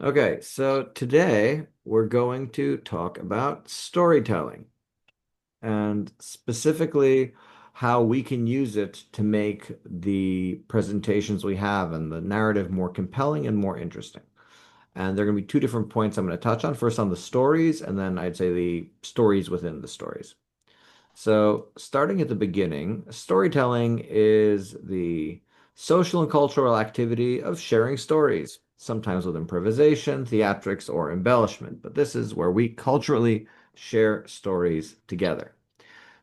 Okay, so today we're going to talk about storytelling and specifically how we can use it to make the presentations we have and the narrative more compelling and more interesting. And there are going to be two different points I'm going to touch on. First on the stories, and then I'd say the stories within the stories. So, starting at the beginning, storytelling is the social and cultural activity of sharing stories, sometimes with improvisation, theatrics, or embellishment. But this is where we culturally share stories together.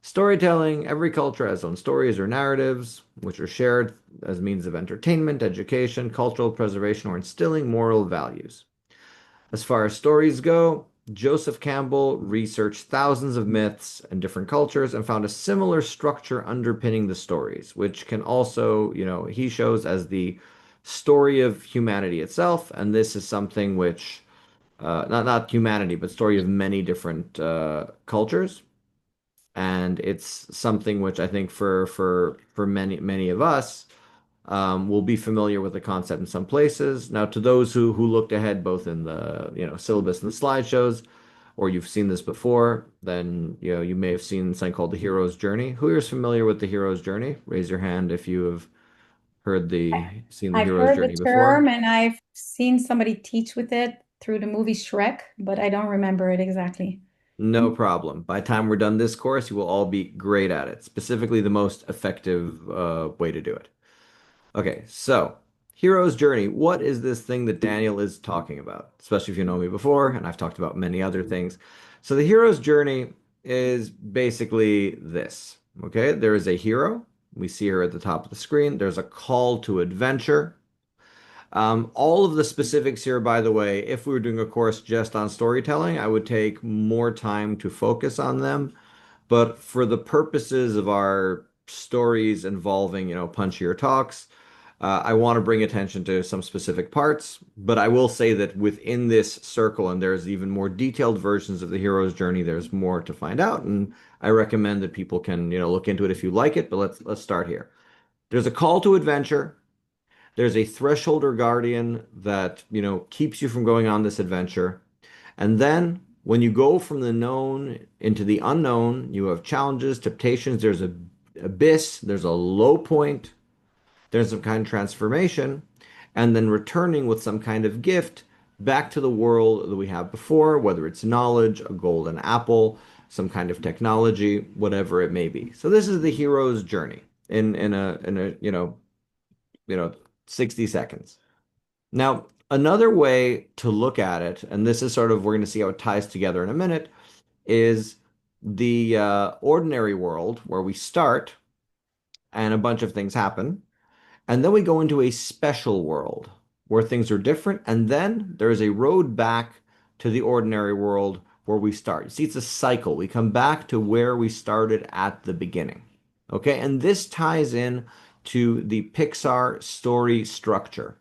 Storytelling, every culture has its own stories or narratives, which are shared as means of entertainment, education, cultural preservation, or instilling moral values. As far as stories go, Joseph Campbell researched thousands of myths and different cultures and found a similar structure underpinning the stories, which can also, he shows as the story of humanity itself. And this is something which, not humanity, but story of many different cultures. And it's something which I think for many of us will be familiar with the concept in some places. Now, to those who looked ahead both in the syllabus and the slideshows, or you've seen this before, then you may have seen something called the hero's journey. Who is familiar with the hero's journey? Raise your hand if you have seen the I've hero's heard the journey before. term and I've seen somebody teach with it through the movie Shrek, but I don't remember it exactly. No problem. By the time we're done this course, you will all be great at it. Specifically, the most effective way to do it. Okay, so hero's journey. What is this thing that Daniel is talking about? Especially if you know me before, and I've talked about many other things. So the hero's journey is basically this. Okay, there is a hero. We see her at the top of the screen. There's a call to adventure. All of the specifics here, by the way, if we were doing a course just on storytelling, I would take more time to focus on them. But for the purposes of our stories involving, punchier talks, I want to bring attention to some specific parts, but I will say that within this circle, and there's even more detailed versions of the hero's journey, there's more to find out, and I recommend that people can, look into it if you like it, but let's start here. There's a call to adventure. There's a threshold or guardian that, keeps you from going on this adventure. And then when you go from the known into the unknown, you have challenges, temptations, there's a abyss, there's a low point, there's some kind of transformation, and then returning with some kind of gift back to the world that we have before, whether it's knowledge, a golden apple, some kind of technology, whatever it may be. So this is the hero's journey in a 60 seconds. Now, another way to look at it, and this is sort of we're going to see how it ties together in a minute, is the ordinary world where we start and a bunch of things happen. And then we go into a special world where things are different. And then there's a road back to the ordinary world where we start. You see, it's a cycle. We come back to where we started at the beginning. Okay. And this ties in to the Pixar story structure,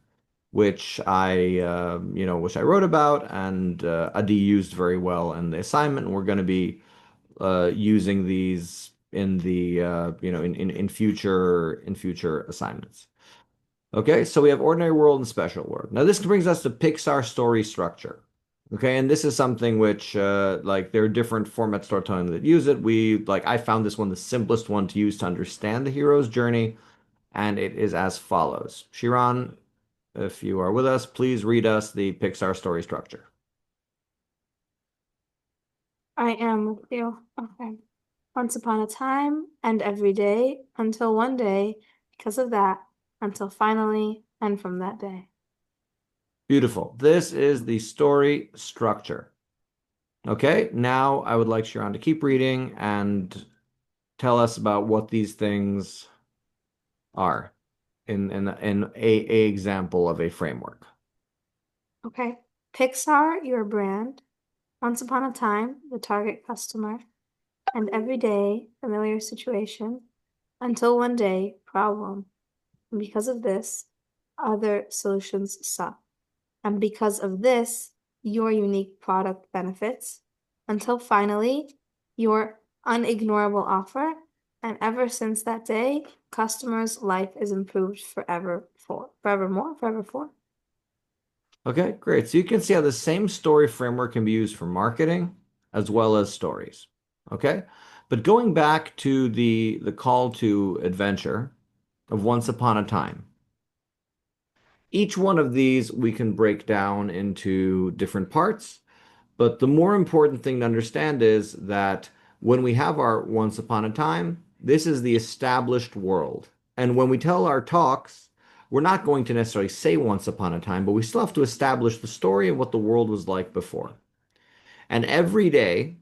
which I wrote about and Adi used very well in the assignment. And we're going to be using these in the in future assignments. Okay, so we have ordinary world and special world. Now this brings us to Pixar story structure. Okay, and this is something which like there are different format storytelling that use it. I found this one the simplest one to use to understand the hero's journey, and it is as follows. Shiran, if you are with us, please read us the Pixar story structure. I am with you. Okay. Once upon a time and every day until one day, because of that, until finally and from that day. Beautiful. This is the story structure. Okay, now I would like Shiran to keep reading and tell us about what these things are in a example of a framework. Okay. Pixar, your brand. Once upon a time, the target customer. And every day, familiar situation. Until one day, problem. And because of this, other solutions suck. And because of this, your unique product benefits. Until finally, your unignorable offer. And ever since that day, customers' life is improved forevermore, forever for. Okay, great. So you can see how the same story framework can be used for marketing as well as stories. Okay? But going back to the call to adventure of Once Upon a Time, each one of these we can break down into different parts. But the more important thing to understand is that when we have our Once Upon a Time, this is the established world. And when we tell our talks, we're not going to necessarily say Once Upon a Time, but we still have to establish the story of what the world was like before. And every day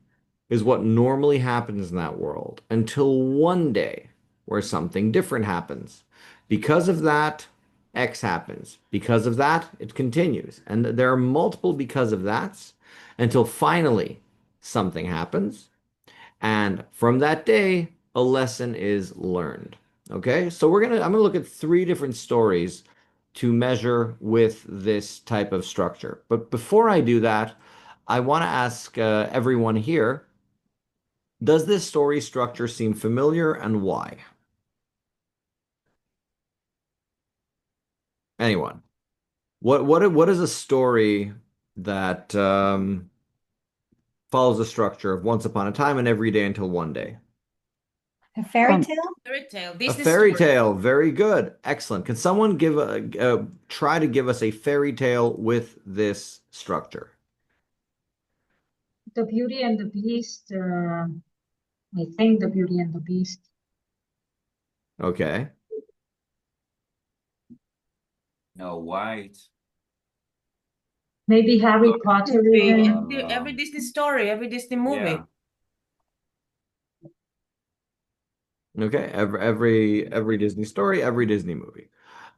is what normally happens in that world until one day where something different happens. Because of that, X happens. Because of that, it continues. And there are multiple because of that's until finally something happens. And from that day, a lesson is learned. Okay, so I'm gonna look at three different stories to measure with this type of structure. But before I do that, I want to ask everyone here, does this story structure seem familiar and why? Anyone? What is a story that follows the structure of Once Upon a Time and Every Day Until One Day? A fairy Um, tale? Fairy tale, A Disney fairy story. tale. Very good. Excellent. Can someone try to give us a fairy tale with this structure? The Beauty and the Beast. I think The Beauty and the Beast. Okay. No, white. Maybe Harry Potter Movie. even. Every Disney story, every Disney Yeah. movie. Okay. Every Disney story, every Disney movie.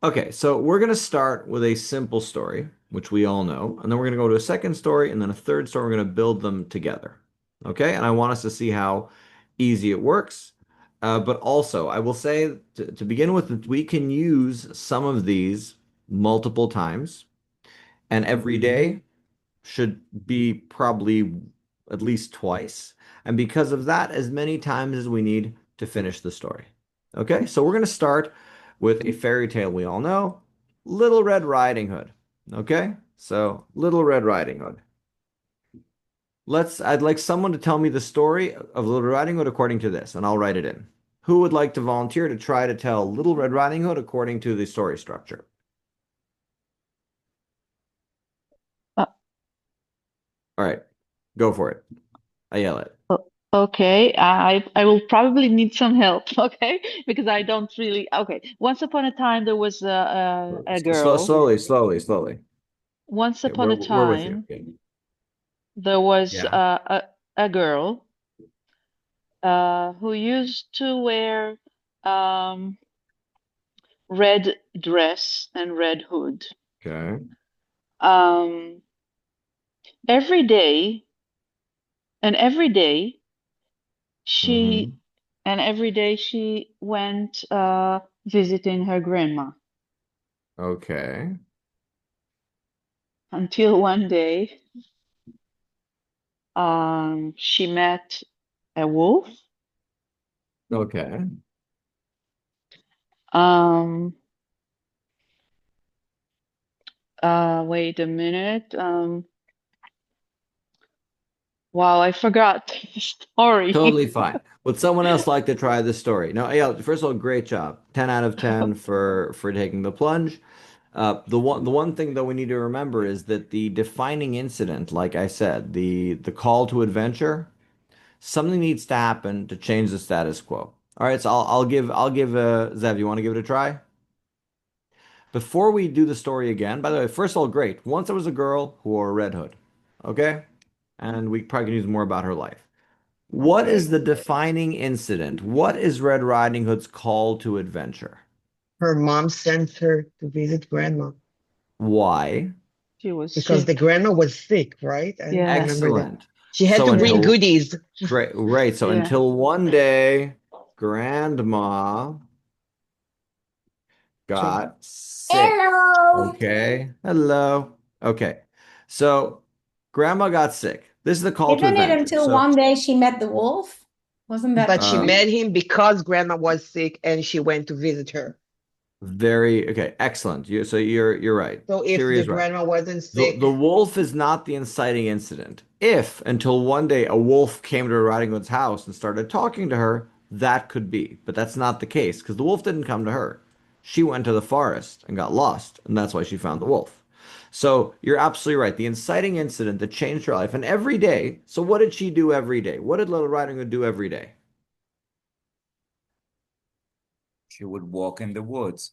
Okay, so we're gonna start with a simple story, which we all know, and then we're gonna go to a second story and then a third story. We're gonna build them together. Okay, and I want us to see how easy it works. But also, I will say to begin with, we can use some of these multiple times, and every day should be probably at least twice. And because of that, as many times as we need to finish the story. Okay, so we're going to start with a fairy tale we all know, Little Red Riding Hood. Okay, so Little Red Riding Hood. I'd like someone to tell me the story of Little Red Riding Hood according to this, and I'll write it in. Who would like to volunteer to try to tell Little Red Riding Hood according to the story structure? Uh, All right, go for it. I yell it. okay, I will probably need some help, okay? Because I don't really. Okay, once upon a time there was a girl. Slowly. Once Okay, upon a we're with you. time there was Yeah. a girl who used to wear um red dress and red hood. Okay. Um, every day and every day she Hmm. every day she went visiting her grandma Okay. until one day she met a wolf. Okay. Um, wait a minute. Wow, I forgot the Totally story. fine. Would someone else like to try this story? No, yeah, first of all, great job. 10 out of 10 for taking the plunge. The one thing that we need to remember is that the defining incident, like I said, the call to adventure, something needs to happen to change the status quo. All right, so I'll give Zev, you want to give it a try? Before we do the story again, by the way, first of all, great. Once there was a girl who wore a red hood. Okay? And we probably can use more about her life. What Okay. is the defining incident? What is Red Riding Hood's call to adventure? Her mom sent her to visit grandma Why? She was because the sick. grandma was sick, right? I Yeah, remember that. Excellent. She had So to yeah, bring until goodies. great, right. So yeah. until one day, Grandma True. got sick. Okay. Hello. Okay. So Grandma got sick. This is the call to Isn't it adventure. until So one day she met the wolf? Wasn't that But she uh, true? met him because grandma was sick and she went to visit her. Very okay, excellent. You're right. So if Shiri the is right. grandma wasn't The sick, wolf is not the inciting incident. If until one day a wolf came to Riding Hood's house and started talking to her, that could be. But that's not the case because the wolf didn't come to her. She went to the forest and got lost, and that's why she found the wolf. So you're absolutely right. The inciting incident that changed her life, and every day. So what did she do every day? What did Little Riding Hood do every day? She would walk in the woods.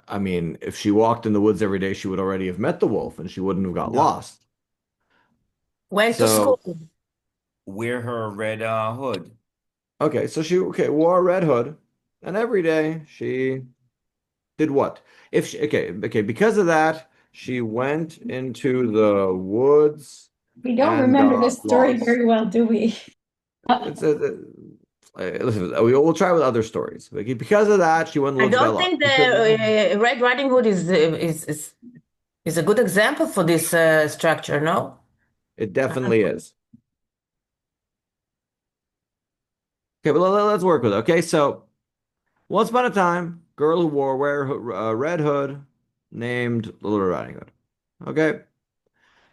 I mean, if she walked in the woods every day, she would already have met the wolf and she wouldn't have got No, lost. Went to So, school. wear her red hood. okay, so she wore a red hood, and every day she did what? If she okay, because of that, she went into the woods We don't and remember this got story lost. very well, do we? It's listen, we'll try with other stories. Okay, because of that, she went in the I woods and got don't lost. think Because of that, the Red Riding Hood is a good example for this structure, no? it definitely is. Okay, but let's work with it. Okay, so once upon a time, girl who wore a red hood named Little Riding Hood. Okay,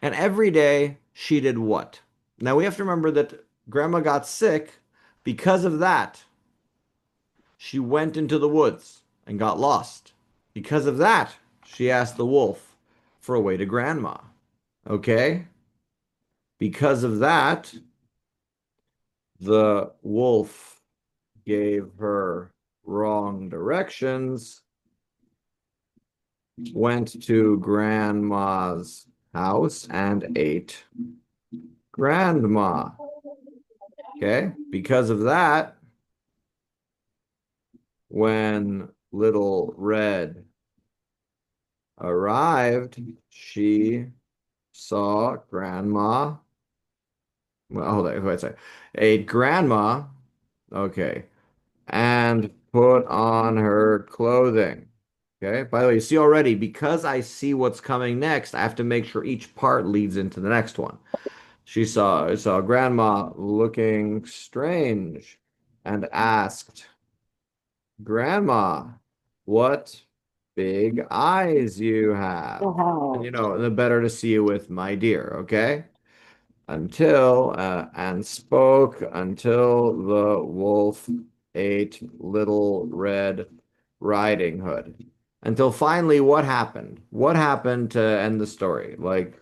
and every day she did what? Now we have to remember that Grandma got sick. Because of that, she went into the woods and got lost. Because of that, she asked the wolf for a way to Grandma. Okay, because of that, the wolf gave her wrong directions, went to Grandma's house and ate Grandma. Okay, because of that, when Little Red arrived, she saw Grandma. Well, hold on, wait a second. Ate Grandma. Okay, and put on her clothing. Okay. By the way, you see already, because I see what's coming next, I have to make sure each part leads into the next one. She saw Grandma looking strange and asked, Grandma, what big eyes you have. And Oh. the better to see you with, my dear, okay? And spoke until the wolf ate Little Red Riding Hood. Until finally, what happened? What happened to end the story? Like,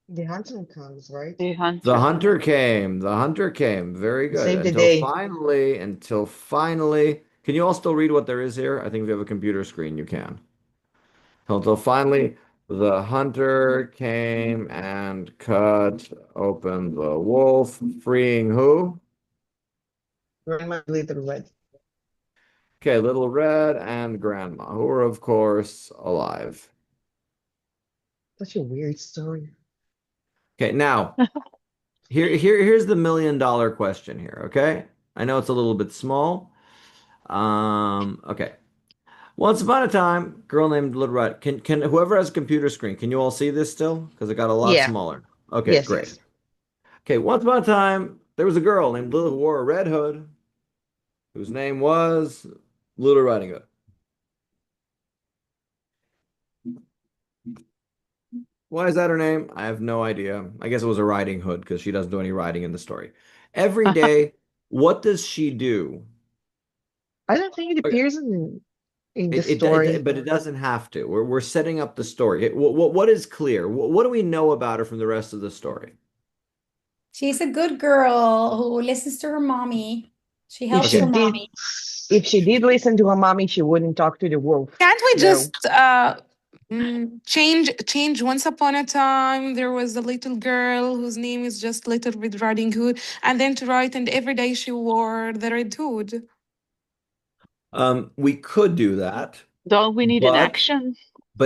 the huntsman comes, right? The the hunter. hunter came. The hunter came. Very To good. save the day. Until finally, can you all still read what there is here? I think if you have a computer screen, you can. Until finally, the hunter came and cut open the wolf, freeing who? Grandma Little Red. Okay, Little Red and Grandma, who are, of course, alive. Such a weird story. Okay, now, here's the $1 million question here, okay? I know it's a little bit small. Okay. Once upon a time, girl named Little Red. Can whoever has a computer screen, can you all see this still? Because it got a lot Yeah. smaller. Okay, Yes, great. yes. Okay, once upon a time, there was a girl named Little who wore a red hood, whose name was Little Riding Hood. Why is that her name? I have no idea. I guess it was a riding hood because she doesn't do any riding in the story. Every day, what does she do? I don't think it Okay, appears in the story. but it doesn't have to. We're setting up the story. What is clear? What do we know about her from the rest of the story? She's a good girl who listens to her mommy. She If helps she her Okay, did, mommy. if she did listen to her mommy, she wouldn't talk to the wolf. Can't we No. just change once upon a time there was a little girl whose name is just Little Red Riding Hood, and then to write and every day she wore the red hood. we could do that, Don't we need an but action?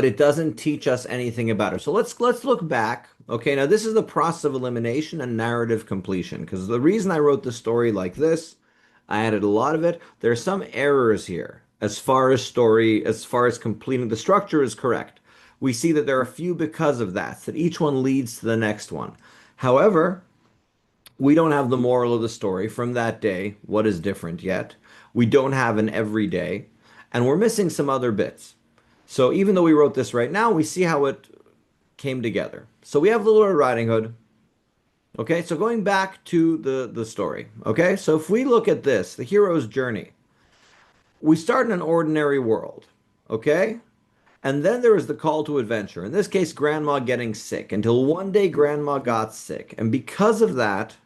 it doesn't teach us anything about her. So let's look back. Okay, now this is the process of elimination and narrative completion. Because the reason I wrote the story like this, I added a lot of it. There are some errors here as far as completing the structure is correct. We see that there are a few because of that each one leads to the next one. However, we don't have the moral of the story from that day. What is different yet? We don't have an everyday. And we're missing some other bits. So even though we wrote this right now, we see how it came together. So we have Little Red Riding Hood. Okay, so going back to the story. Okay, so if we look at this, the hero's journey, we start in an ordinary world. Okay, and then there was the call to adventure. In this case, Grandma getting sick. Until one day, Grandma got sick, and because of that,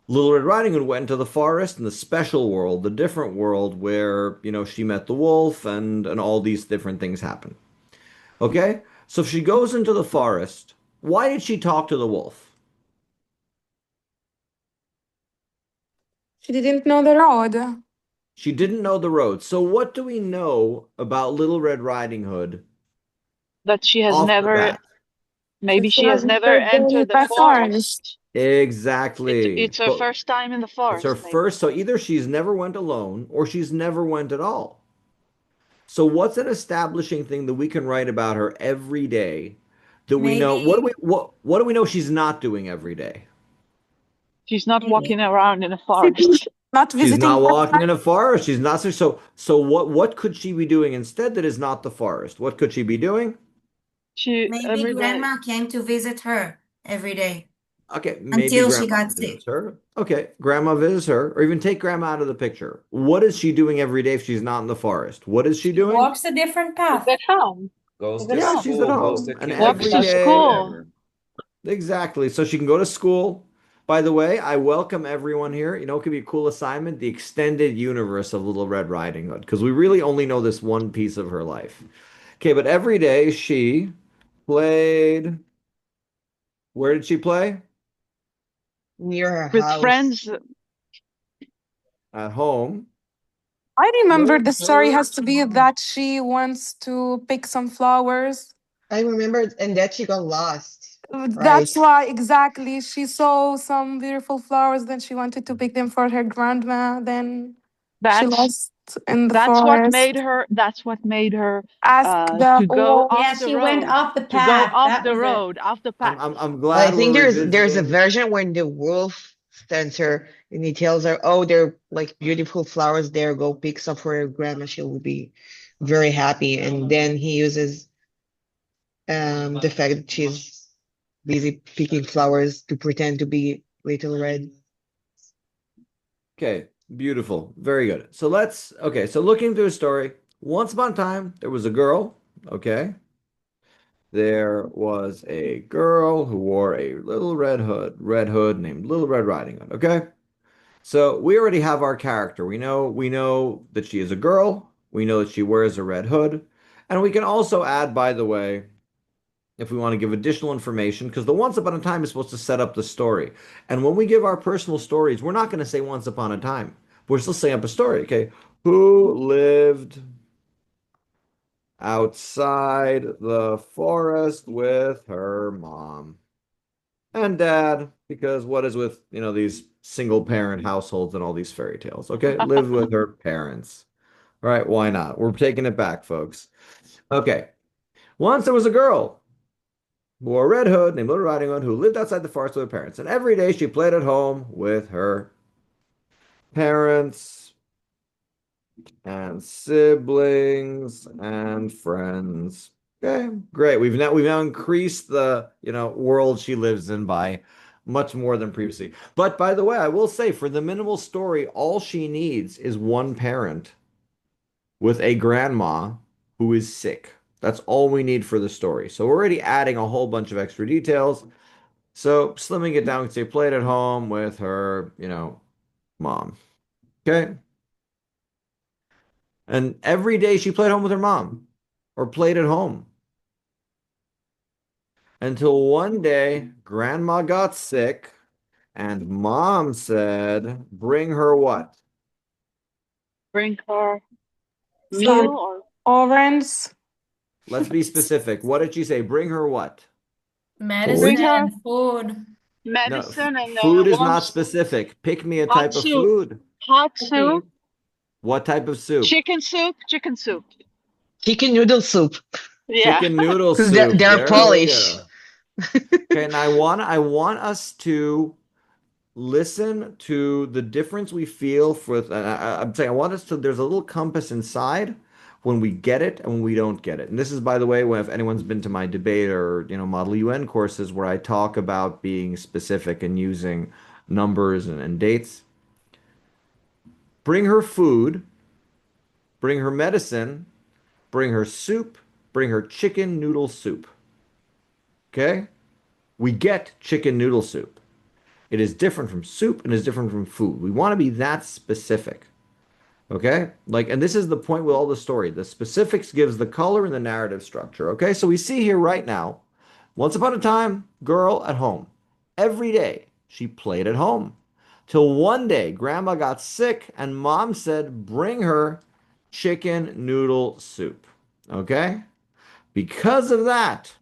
Little Red Riding Hood went into the forest in the special world, the different world where, she met the wolf and all these different things happen. Okay? So if she goes into the forest, why did she talk to the wolf? She didn't know the road. She didn't know the road. So what do we know about Little Red Riding Hood That she has off the never, bat? maybe She she has hasn't never been entered the By forest. forest. Exactly. It's her But first time in the it's her forest, maybe. first, so either she's never went alone or she's never went at all. So what's an establishing thing that we can write about her every day that we know Maybe, what do we know she's not doing every day? She's not maybe, walking around in a Sitting, forest. not She's visiting not her walking friends. in a forest. She's not so what could she be doing instead that is not the forest? What could she be doing? She maybe every day. grandma came to visit her every day Okay, maybe until she grandma got sick. visits her. Okay, grandma visits her, or even take grandma out of the picture. What is she doing every day if she's not in the forest? What is she She doing? walks a different She's path. at home. Goes She's at to Yeah, home. she's at school, goes to home. And Walks every to kindergarten, day, school. whatever. exactly. So she can go to school. By the way, I welcome everyone here. It could be a cool assignment, the extended universe of Little Red Riding Hood, because we really only know this one piece of her life. Okay, but every day she played. Where did she play? Near her With house. friends. At home. I remember No, the story has to be that she wants to pick some flowers. I remember, and that she got lost. That's Right. why exactly she saw some beautiful flowers, then she wanted to pick them for her grandma. Then she That's lost in the forest. that's what made her Ask the to go wolf. off Yeah, the she went road. off the To go path. off That the was it. road, off the I'm path. I'm I'm Well, I glad think we're there's a revisiting. version when the wolf sends her and he tells her, "Oh, they're like beautiful flowers there. Go pick some for your grandma. She will be very happy." And then he uses the fact that she's busy picking flowers to pretend to be Little Red. Okay, beautiful. Very good. Okay, so looking through a story, once upon a time, there was a girl, okay? There was a girl who wore a little red hood named Little Red Riding Hood, okay? So we already have our character. We know that she is a girl. We know that she wears a red hood. And we can also add, by the way, if we want to give additional information, because the once upon a time is supposed to set up the story. And when we give our personal stories, we're not going to say once upon a time. We're still setting up a story, okay? Who lived outside the forest with her mom and dad? Because what is with, these single parent households and all these fairy tales? Okay, lived with her parents. All right, why not? We're taking it back, folks. Okay. Once there was a girl wore a red hood named Little Riding Hood who lived outside the forest with her parents. And every day she played at home with her parents and siblings and friends. Okay, great. We've now increased the world she lives in by much more than previously. But by the way, I will say for the minimal story, all she needs is one parent with a grandma who is sick. That's all we need for the story. So we're already adding a whole bunch of extra details. So slimming it down, say played at home with her, mom. Okay. And every day she played home with her mom or played at home until one day grandma got sick and mom said, bring her what? Bring her meal Some or orange. Let's be specific. What did she say? Bring her what? Medicine, bring Food? her food, No, medicine and food is warm not specific. Pick me a hot type of soup. food. Hot cookies. soup. What type of soup? Chicken soup. Chicken soup. Chicken noodle soup, Yeah. Chicken noodle because they're, soup. they're There we Polish. go. Okay, and I want us to listen to the difference we feel for I'm saying I want us to there's a little compass inside. when we get it and when we don't get it. And this is, by the way, when if anyone's been to my debate or, Model UN courses where I talk about being specific and using numbers and dates. Bring her food, bring her medicine, bring her soup, bring her chicken noodle soup. Okay? We get chicken noodle soup. It is different from soup and is different from food. We want to be that specific. Okay? And this is the point with all the story. The specifics gives the color and the narrative structure. Okay? So we see here right now, once upon a time, girl at home. Every day she played at home. Till one day, grandma got sick and mom said, bring her chicken noodle soup. Okay? Because of that,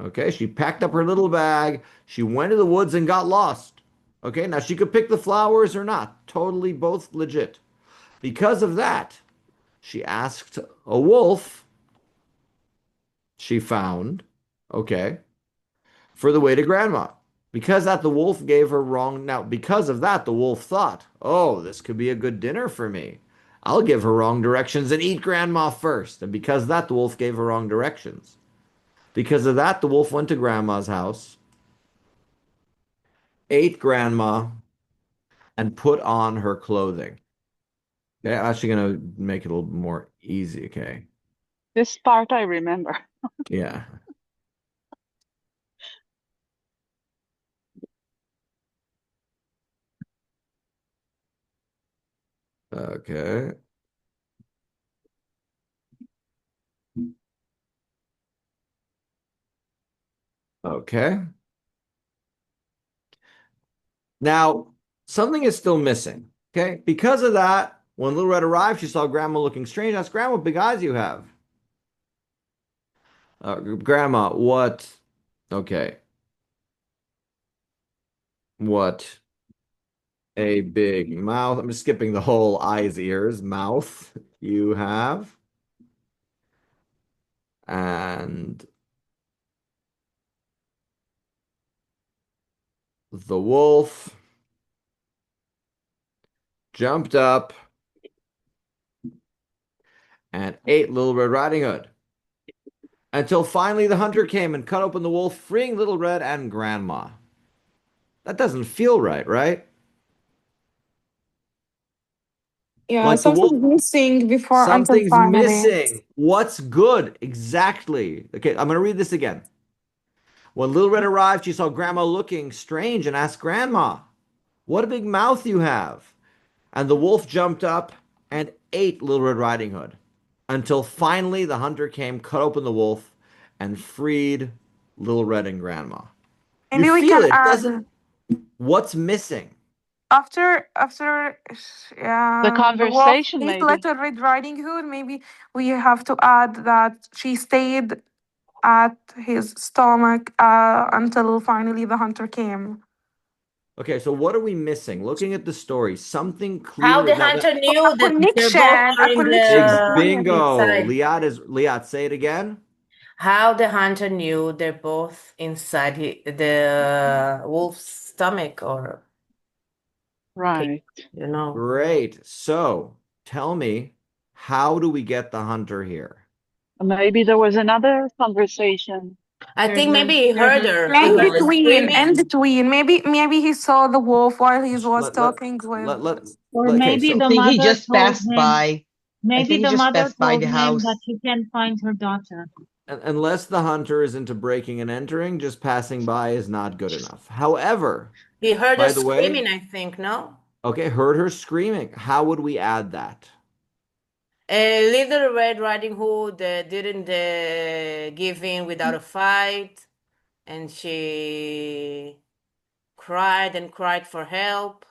okay, she packed up her little bag. She went to the woods and got lost. Okay, now she could pick the flowers or not. Totally both legit. Because of that, she asked a wolf she found, okay, for the way to grandma. Because that the wolf gave her wrong. Now, because of that, the wolf thought, oh, this could be a good dinner for me. I'll give her wrong directions and eat grandma first. And because of that, the wolf gave her wrong directions. Because of that, the wolf went to grandma's house, ate grandma, and put on her clothing. Okay, I'm actually gonna make it a little more easy. Okay. This part I remember. Yeah. Okay. Okay. Now, something is still missing. Okay. Because of that, when Little Red arrived, she saw Grandma looking strange. Asked Grandma, what big eyes you have? Grandma, what? Okay. What a big mouth. I'm just skipping the whole eyes, ears, mouth you have. And the wolf jumped up and ate Little Red Riding Hood until finally the hunter came and cut open the wolf, freeing Little Red and Grandma. That doesn't feel right, right? Yeah, Like the wolf, something's missing before until something's finally. missing. What's good? Exactly. Okay, I'm going to read this again. When Little Red arrived, she saw Grandma looking strange and asked Grandma, what a big mouth you have. And the wolf jumped up and ate Little Red Riding Hood until finally the hunter came, cut open the wolf, and freed Little Red and Grandma. You Maybe we feel can it. It add doesn't. What's missing? after The the wolf conversation, ate maybe. Little Red Riding Hood. Maybe we have to add that she stayed at his stomach until finally the hunter came. Okay, so what are we missing? Looking at the story, something How clearly the now. hunter A knew that they connection, both are a in connection between them. Bingo. inside. Liat, say it again. How the hunter knew they're both inside the wolf's stomach or cage, Right. you know. Great. So tell me, how do we get the hunter here? Maybe there was another conversation. I think maybe he there's heard a her. He In story was between, in screaming. between. Maybe he saw the wolf while he was Let let talking with. let let, or Okay, maybe so I the think he mother just told passed him, by. I maybe think he the just mother passed by told the him that house. she can find her daughter. unless the hunter is into breaking and entering, just passing by is not good enough. However, He heard her by the way, screaming, I think, no? okay, heard her screaming. How would we add that? A little Red Riding Hood didn't give in without a fight, and she cried and cried for help.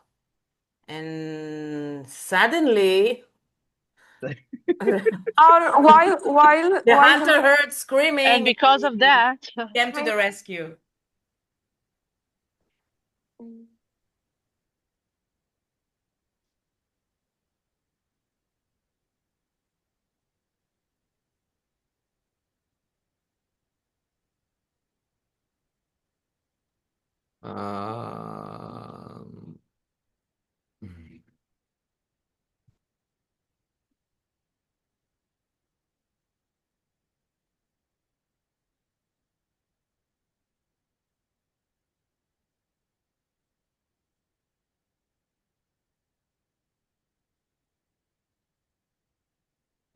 And suddenly, the Or while hunter heard And screaming because of and that, came to the the rescue. Um,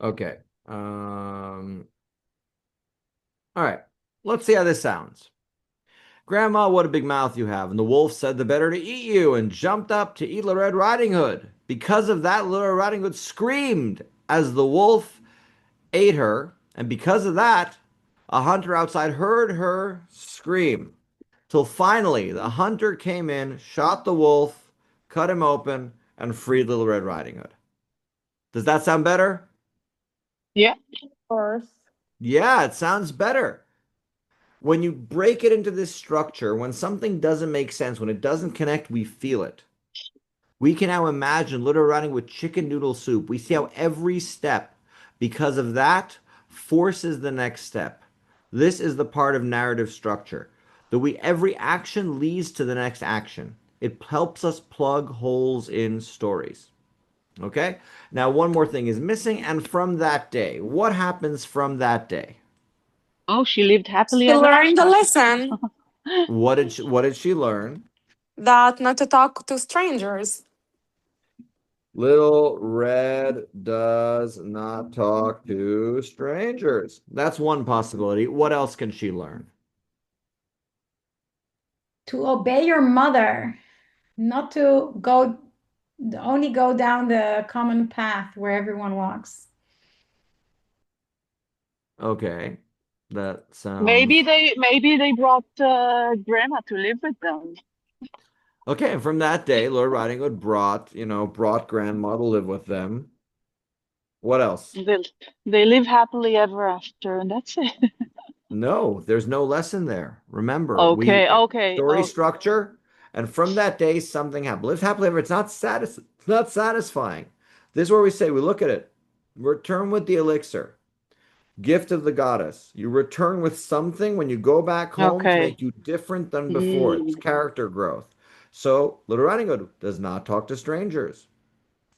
Okay. Um, all right. Let's see how this sounds. Grandma, what a big mouth you have. And the wolf said, the better to eat you, and jumped up to eat Little Red Riding Hood. Because of that, Little Red Riding Hood screamed as the wolf ate her. And because of that, a hunter outside heard her scream. Till finally, the hunter came in, shot the wolf, cut him open, and freed Little Red Riding Hood. Does that sound better? Yeah. Of course. Yeah, it sounds better. When you break it into this structure, when something doesn't make sense, when it doesn't connect, we feel it. We can now imagine Little Riding with chicken noodle soup. We see how every step, because of that, forces the next step. This is the part of narrative structure. Every action leads to the next action. It helps us plug holes in stories. Okay? Now, one more thing is missing, and from that day, what happens from that day? Oh, she lived happily She ever learned a after. lesson What did she learn? that not to talk to strangers. Little Red does not talk to strangers. That's one possibility. What else can she learn? To obey your mother, not to only go down the common path where everyone walks. Okay, that Maybe sounds they brought grandma to live with them. okay. And from that day, Lord Riding Hood brought Grandma to live with them. What else? They they live happily ever after, and that's it. No, there's no lesson there. Remember, Okay, okay, story oh, structure, and from that day something happened. Live happily ever. It's not satisfying. This is where we say we look at it. Return with the elixir. Gift of the goddess. You return with something when you go back home to okay. make you different than before. It's Mm. character growth. So, Little Riding Hood does not talk to strangers.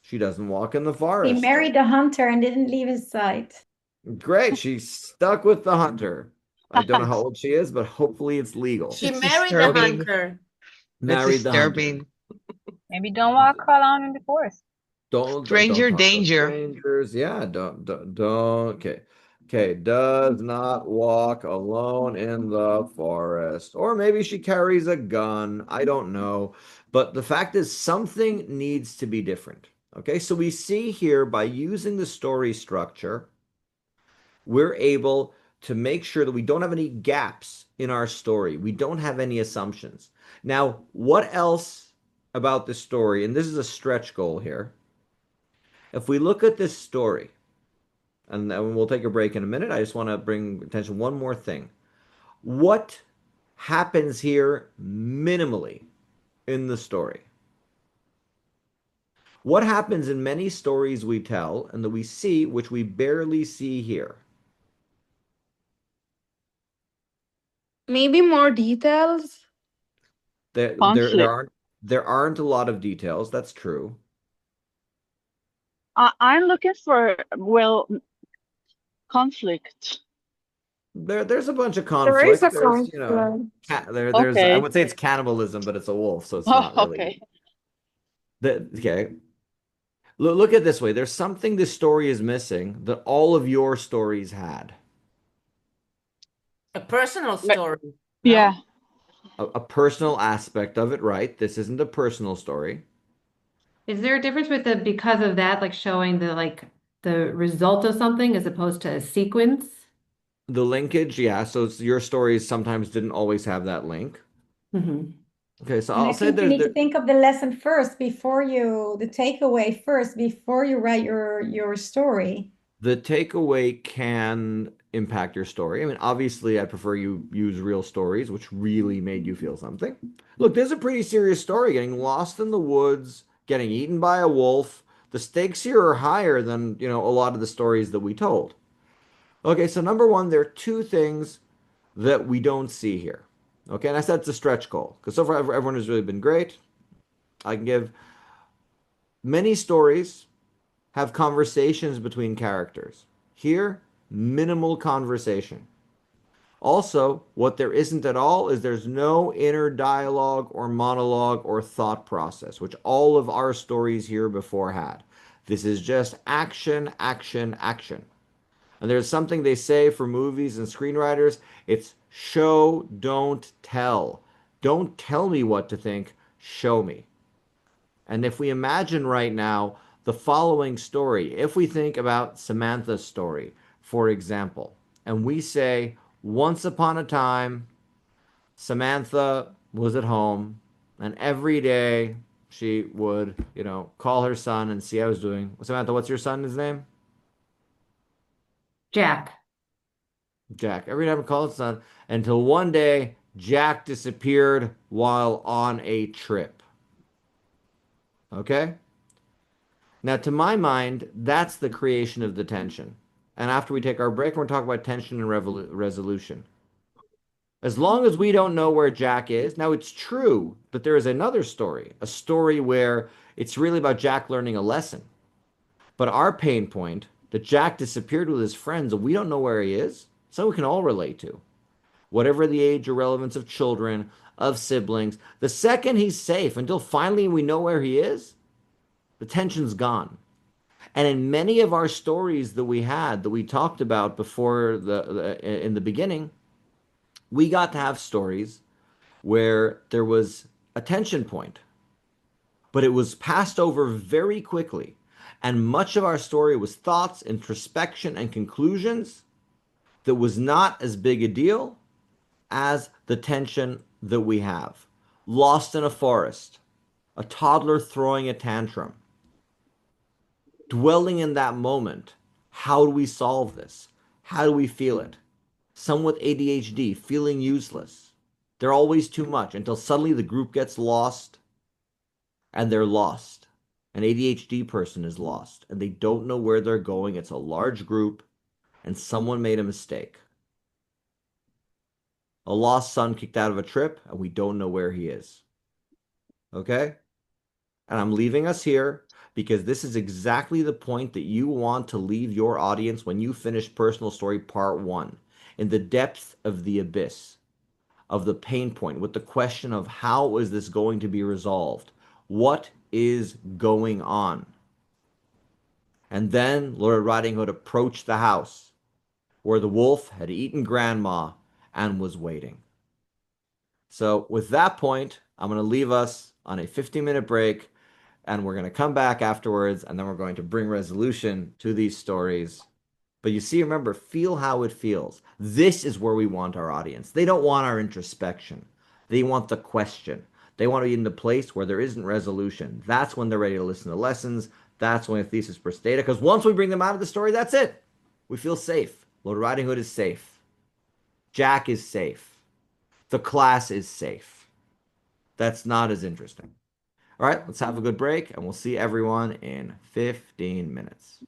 She doesn't walk in the He forest. married the hunter and didn't leave his side. Great. She's stuck with the hunter. I don't know how old she is, but hopefully it's legal. She That's married the disturbing. hunter. That's Married the hunter. disturbing. Maybe don't walk alone in the forest. Don't Stranger talk to danger. strangers. Yeah, don't. Okay. Okay, does not walk alone in the forest. Or maybe she carries a gun. I don't know. But the fact is, something needs to be different. Okay, so we see here by using the story structure, we're able to make sure that we don't have any gaps in our story. We don't have any assumptions. Now, what else about the story? And this is a stretch goal here. If we look at this story, and then we'll take a break in a minute, I just want to bring attention one more thing. What happens here minimally in the story? What happens in many stories we tell and that we see, which we barely see here? Maybe more details. Conflict. There aren't a lot of details. That's true. I'm looking for, well, conflict. There's a bunch of There is conflict. a There's, conflict. there's I Okay. would say it's cannibalism, but it's a wolf, so it's Oh, not really. okay. Okay. Look at it this way. There's something this story is missing that all of your stories had. A personal But- story. Yeah. No? A personal aspect of it, right? This isn't a personal story. Is there a difference with the because of that, like showing the result of something as opposed to a sequence? The linkage, yeah. So your stories sometimes didn't always have that link. Hmm. Okay, so And I'll I say think you need to there think of the lesson first the takeaway first before you write your story. the takeaway can impact your story. I mean, obviously, I prefer you use real stories, which really made you feel something. Look, this is a pretty serious story. Getting lost in the woods, getting eaten by a wolf. The stakes here are higher than, a lot of the stories that we told. Okay, so number one, there are two things that we don't see here. Okay, and I said it's a stretch goal because so far everyone has really been great. I can give many stories have conversations between characters. Here, minimal conversation. Also, what there isn't at all is there's no inner dialogue or monologue or thought process, which all of our stories here before had. This is just action, action, action. And there's something they say for movies and screenwriters, it's show, don't tell. Don't tell me what to think, show me. And if we imagine right now the following story, if we think about Samantha's story, for example, and we say, once upon a time, Samantha was at home, and every day she would, call her son and see how he's doing. Samantha, what's your son's name? Jack. Jack. Every time I call his son, until one day Jack disappeared while on a trip. Okay? Now, to my mind, that's the creation of the tension. And after we take our break, we're going to talk about tension and resolution. As long as we don't know where Jack is, now it's true, but there is another story, a story where it's really about Jack learning a lesson. But our pain point, that Jack disappeared with his friends and we don't know where he is, so we can all relate to. Whatever the age or relevance of children, of siblings, the second he's safe, until finally we know where he is, the tension's gone. And in many of our stories that we had, that we talked about before in the beginning, we got to have stories where there was a tension point, but it was passed over very quickly. And much of our story was thoughts, introspection, and conclusions that was not as big a deal as the tension that we have. Lost in a forest, a toddler throwing a tantrum, dwelling in that moment. How do we solve this? How do we feel it? Someone with ADHD feeling useless. They're always too much until suddenly the group gets lost and they're lost. An ADHD person is lost and they don't know where they're going. It's a large group and someone made a mistake. A lost son kicked out of a trip and we don't know where he is. Okay? And I'm leaving us here because this is exactly the point that you want to leave your audience when you finish Personal Story Part 1. In the depth of the abyss, of the pain point, with the question of how is this going to be resolved? What is going on? And then Lord Riding Hood approached the house where the wolf had eaten Grandma and was waiting. So, with that point, I'm going to leave us on a 15-minute break, and we're going to come back afterwards, and then we're going to bring resolution to these stories. But you see, remember, feel how it feels. This is where we want our audience. They don't want our introspection. They want the question. They want to be in the place where there isn't resolution. That's when they're ready to listen to lessons. That's when a thesis per data. Because once we bring them out of the story, that's it. We feel safe. Lord Riding Hood is safe. Jack is safe. The class is safe. That's not as interesting. All right, let's have a good break, and we'll see everyone in 15 minutes.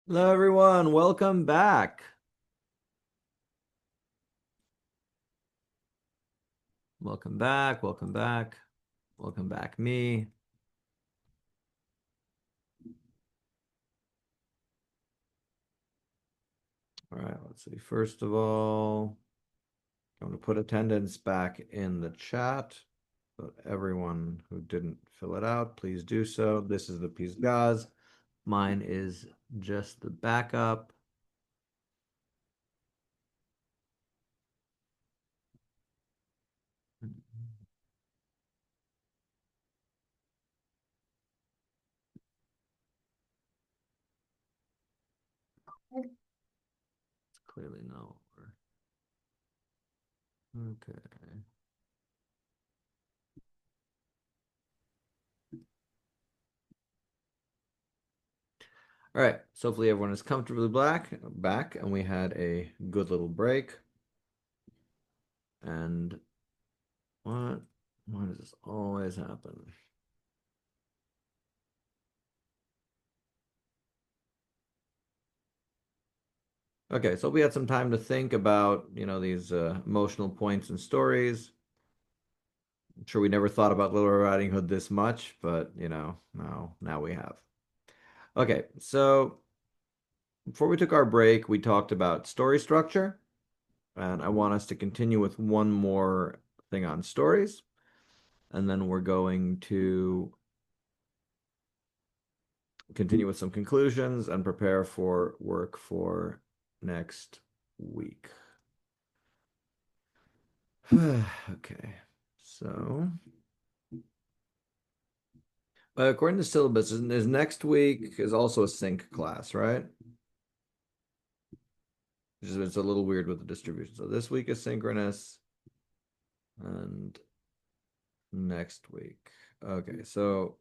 Hello, everyone. Welcome back. Welcome back. Welcome back. Welcome back, me. All right, let's see. First of all, I'm going to put attendance back in the chat. But everyone who didn't fill it out, please do so. This is the piece gaz. Mine is just the backup. It's clearly no. Okay. All right. So hopefully everyone is comfortably back, and we had a good little break. And what? Why does this always happen? Okay, so we had some time to think about, these emotional points and stories. I'm sure we never thought about Little Riding Hood this much, but now we have. Okay, so before we took our break, we talked about story structure, and I want us to continue with one more thing on stories, and then we're going to continue with some conclusions and prepare for work for next week. Okay, so according to syllabus, is next week is also a sync class, right? It's a little weird with the distribution. So this week is synchronous, and next week. Okay, so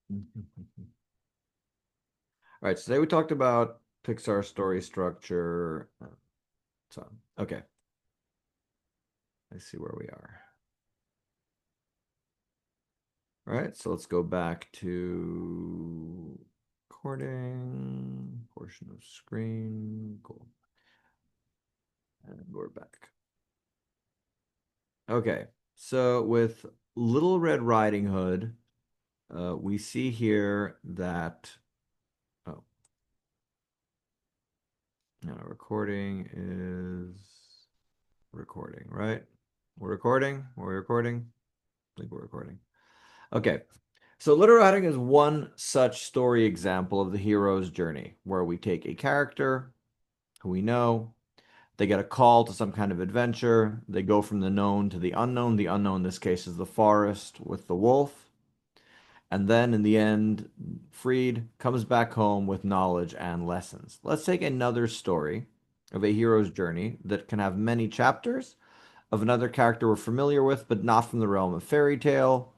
all right, so today we talked about Pixar story structure. So, okay. I see where we are. All right, so let's go back to recording, portion of screen. Cool. And we're back. Okay, so with Little Red Riding Hood, we see here that, oh, no, recording is recording, right? We're recording? We're recording? I think we're recording. Okay, so Little Riding is one such story example of the hero's journey, where we take a character who we know, they get a call to some kind of adventure, they go from the known to the unknown. The unknown in this case is the forest with the wolf. And then in the end, freed, comes back home with knowledge and lessons. Let's take another story of a hero's journey that can have many chapters of another character we're familiar with, but not from the realm of fairy tale.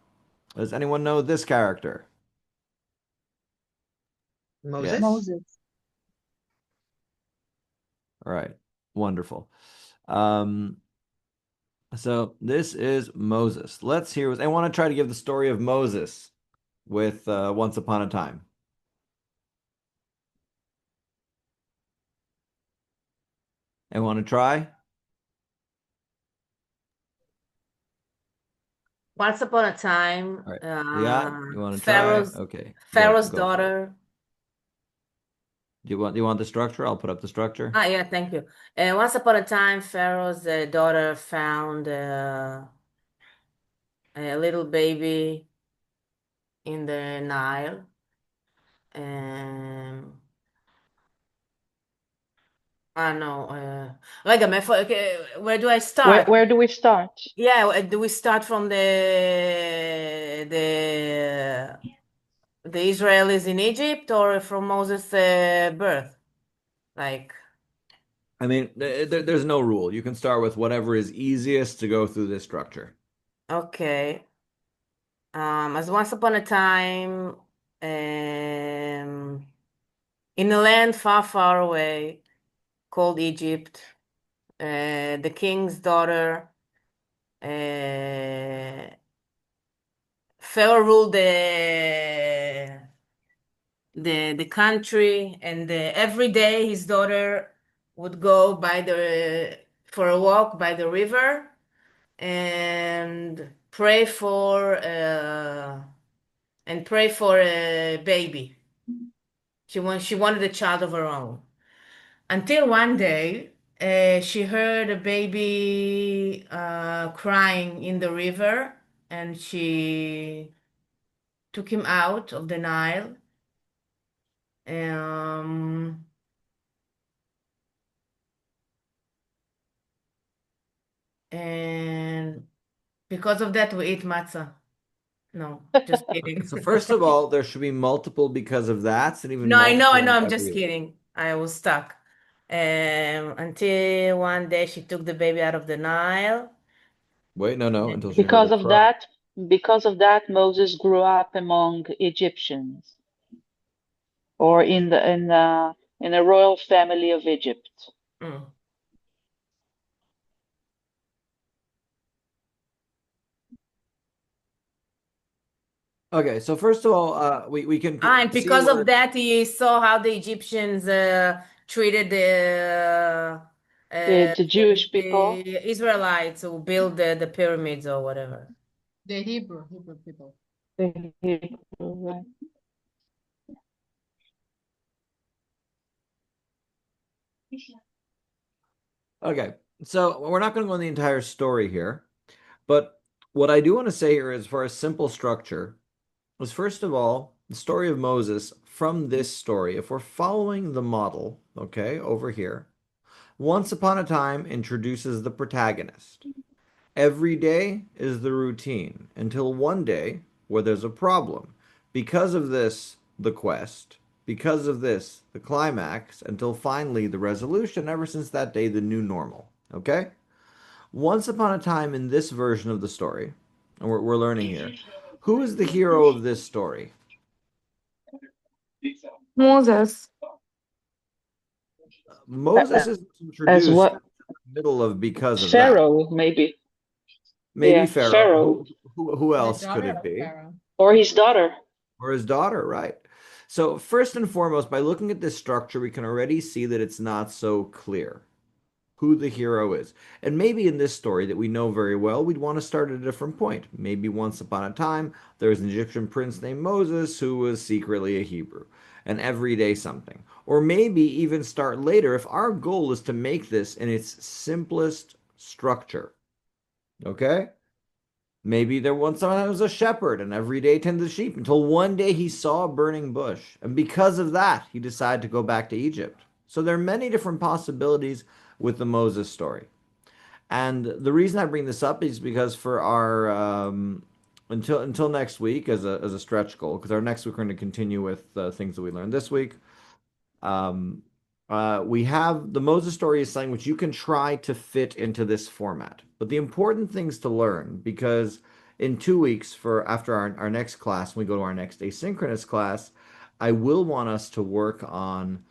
Does anyone know this character? Moses? Yes. Moses. All right. Wonderful. Um, so this is Moses. Let's hear. I want to try to give the story of Moses with Once Upon a Time. I want to try. Once upon a time, All right. Yeah, you want to try? Okay, Pharaoh's go for it. daughter. Do you want the structure? I'll put up the structure. Yeah, thank you. Once upon a time, Pharaoh's daughter found a little baby in the Nile. Um, I know. Okay, where do I Where start? where do we start? Yeah, do we start from the Israelis in Egypt or from Moses' birth? Like, I mean, there's no rule. You can start with whatever is easiest to go through this structure. okay. As once upon a time, in a land far, far away called Egypt, the king's daughter, uh, Pharaoh ruled the country, and every day his daughter would go by the for a walk by the river and pray for a baby. She wanted a child of her own. Until one day, she heard a baby crying in the river, and she took him out of the Nile. Um, and because of that, we eat matzah. No, just kidding. So first of all, there should be multiple because of that, and even No, I multiple know, in I'm just every. kidding. I was stuck. Until one day she took the baby out of the Nile. Wait, no, no, until she heard a Because of cry. that, because of that, Moses grew up among Egyptians or in the royal family of Egypt. Mm. Okay, so first of all, we can And see because of where that, he saw how the Egyptians treated The Jewish people. the Israelites who built the pyramids or whatever. The Hebrew people. The Hebrew, right. okay, so we're not going to go in the entire story here, but what I do want to say here is for a simple structure was first of all, the story of Moses from this story, if we're following the model, okay, over here, once upon a time introduces the protagonist. Every day is the routine until one day where there's a problem. Because of this, the quest. Because of this, the climax, until finally the resolution, ever since that day, the new normal. Okay? Once upon a time in this version of the story, and we're learning here, who is the hero of this story? Moses. Moses is As introduced what? in the middle of because of that. Pharaoh, maybe. Maybe Yeah, Pharaoh. Pharaoh Who The else could daughter it of be? Pharaoh. or his daughter. Or his daughter, right? So, first and foremost, by looking at this structure, we can already see that it's not so clear who the hero is. And maybe in this story that we know very well, we'd want to start at a different point. Maybe once upon a time, there was an Egyptian prince named Moses who was secretly a Hebrew, an everyday something. Or maybe even start later if our goal is to make this in its simplest structure. Okay? Maybe there once someone was a shepherd and every day tended the sheep until one day he saw a burning bush. And because of that, he decided to go back to Egypt. So there are many different possibilities with the Moses story. And the reason I bring this up is because for our until next week as a stretch goal, because our next week we're going to continue with things that we learned this week. Um, we have the Moses story is something which you can try to fit into this format. But the important things to learn, because in 2 weeks for after our next class, when we go to our next asynchronous class, I will want us to work on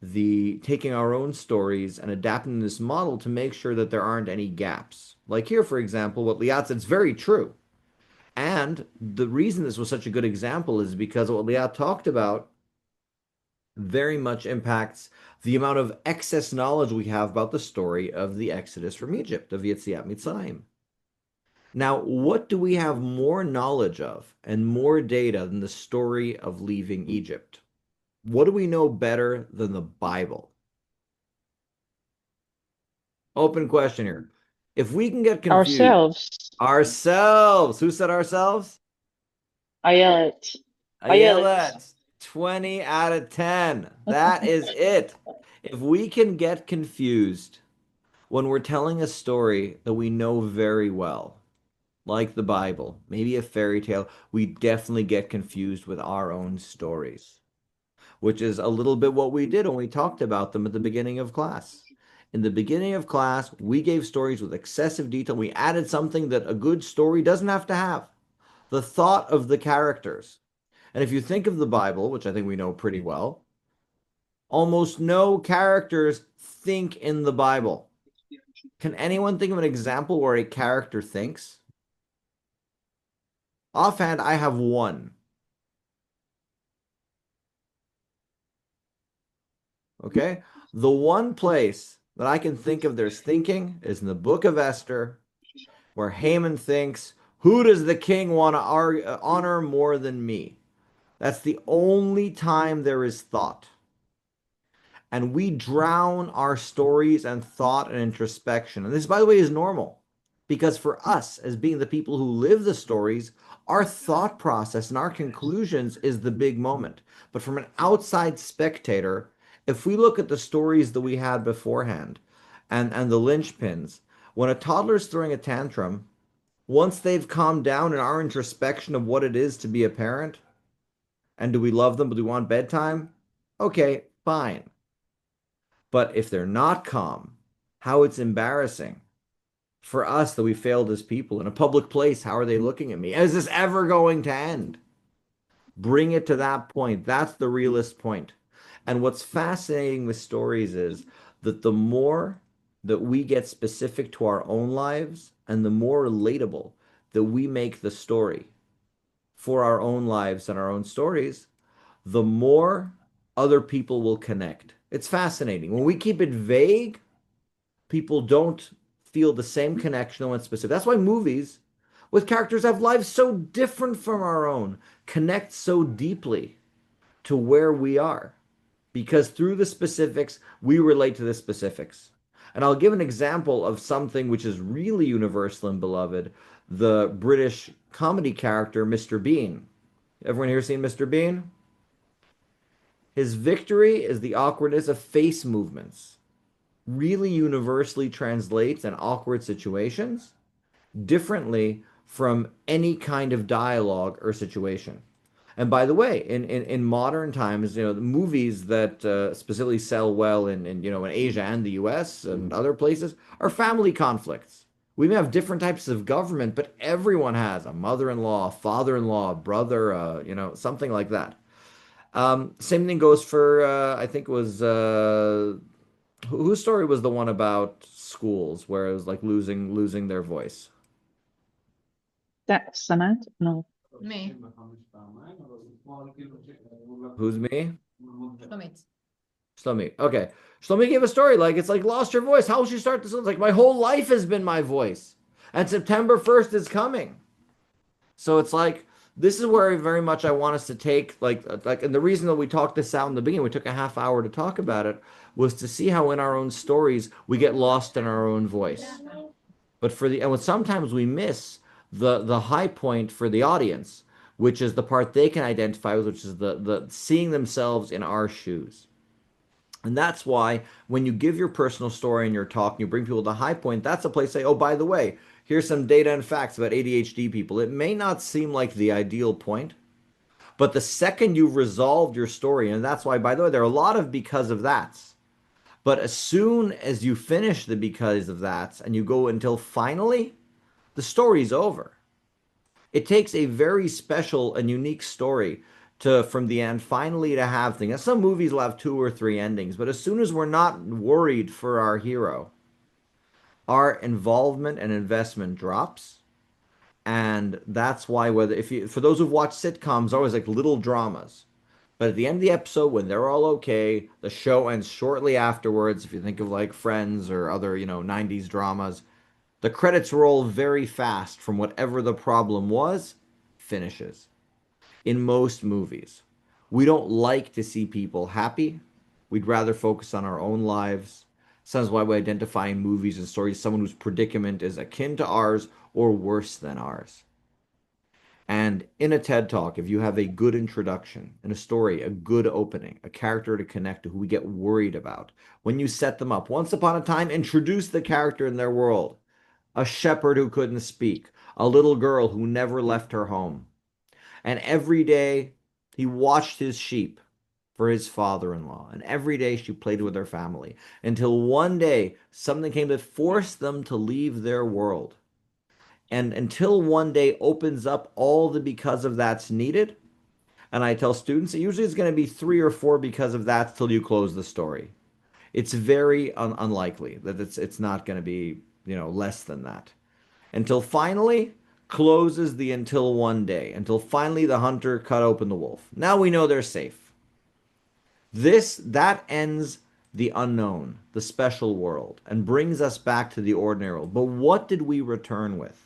the taking our own stories and adapting this model to make sure that there aren't any gaps. Like here, for example, what Liat said is very true. And the reason this was such a good example is because what Liat talked about very much impacts the amount of excess knowledge we have about the story of the Exodus from Egypt, of Yetziat Mitzrayim. Now, what do we have more knowledge of and more data than the story of leaving Egypt? What do we know better than the Bible? Open question here. If we can get confused, Ourselves. ourselves, who said ourselves? Ayelet. Ayelet. Ayelet, 20 out of 10. That is it. If we can get confused when we're telling a story that we know very well, like the Bible, maybe a fairy tale, we definitely get confused with our own stories, which is a little bit what we did when we talked about them at the beginning of class. In the beginning of class, we gave stories with excessive detail. We added something that a good story doesn't have to have, the thought of the characters. And if you think of the Bible, which I think we know pretty well, almost no characters think in the Bible. Can anyone think of an example where a character thinks? Offhand, I have one. Okay? The one place that I can think of there's thinking is in the book of Esther, where Haman thinks, who does the king want to honor more than me? That's the only time there is thought. And we drown our stories and thought and introspection. And this, by the way, is normal because for us, as being the people who live the stories, our thought process and our conclusions is the big moment. But from an outside spectator, if we look at the stories that we had beforehand and the linchpins, when a toddler's throwing a tantrum, once they've calmed down in our introspection of what it is to be a parent, and do we love them, but do we want bedtime? Okay, fine. But if they're not calm, how it's embarrassing for us that we failed as people in a public place. How are they looking at me? Is this ever going to end? Bring it to that point. That's the realist point. And what's fascinating with stories is that the more that we get specific to our own lives and the more relatable that we make the story for our own lives and our own stories, the more other people will connect. It's fascinating. When we keep it vague, people don't feel the same connection when it's specific. That's why movies with characters have lives so different from our own connect so deeply to where we are. Because through the specifics, we relate to the specifics. And I'll give an example of something which is really universal and beloved, the British comedy character, Mr. Bean. Everyone here seen Mr. Bean? His victory is the awkwardness of face movements. Really universally translates in awkward situations differently from any kind of dialogue or situation. And by the way, in modern times, the movies that specifically sell well in Asia and the US and other places are family conflicts. We may have different types of government, but everyone has a mother-in-law, father-in-law, brother, something like that. Same thing goes for I think it was whose story was the one about schools where it was like losing their voice? That Samantha? No. Me. Who's me? Shlomit. Shlomi. Okay. Shlomi gave a story like it's like lost your voice. How will she start this? It's like my whole life has been my voice. And September 1st is coming. So it's like this is where very much I want us to take and the reason that we talked this out in the beginning, we took a half hour to talk about it, was to see how in our own stories we get lost in our own voice. But sometimes we miss the high point for the audience, which is the part they can identify with, which is the seeing themselves in our shoes. And that's why when you give your personal story and you're talking, you bring people to high point, that's a place to say, oh, by the way, here's some data and facts about ADHD people. It may not seem like the ideal point, but the second you've resolved your story, and that's why, by the way, there are a lot of because of that's. But as soon as you finish the because of that's and you go until finally, the story's over. It takes a very special and unique story to from the end finally to have things. Now, some movies will have two or three endings, but as soon as we're not worried for our hero, our involvement and investment drops. And that's why whether if you for those who've watched sitcoms, always like little dramas. But at the end of the episode, when they're all okay, the show ends shortly afterwards. If you think of like Friends or other, 90s dramas, the credits roll very fast from whatever the problem was, finishes. In most movies, we don't like to see people happy. We'd rather focus on our own lives. Sounds why we identify in movies and stories someone whose predicament is akin to ours or worse than ours. And in a TED Talk, if you have a good introduction in a story, a good opening, a character to connect to who we get worried about, when you set them up, once upon a time, introduce the character in their world. A shepherd who couldn't speak, a little girl who never left her home. And every day he watched his sheep for his father-in-law. And every day she played with her family until one day something came that forced them to leave their world. And until one day opens up all the because of that's needed. And I tell students, it usually is going to be 3 or 4 because of that till you close the story. It's very unlikely that it's not going to be, less than that. Until finally closes the until one day, until finally the hunter cut open the wolf. Now we know they're safe. That ends the unknown, the special world, and brings us back to the ordinary world. But what did we return with?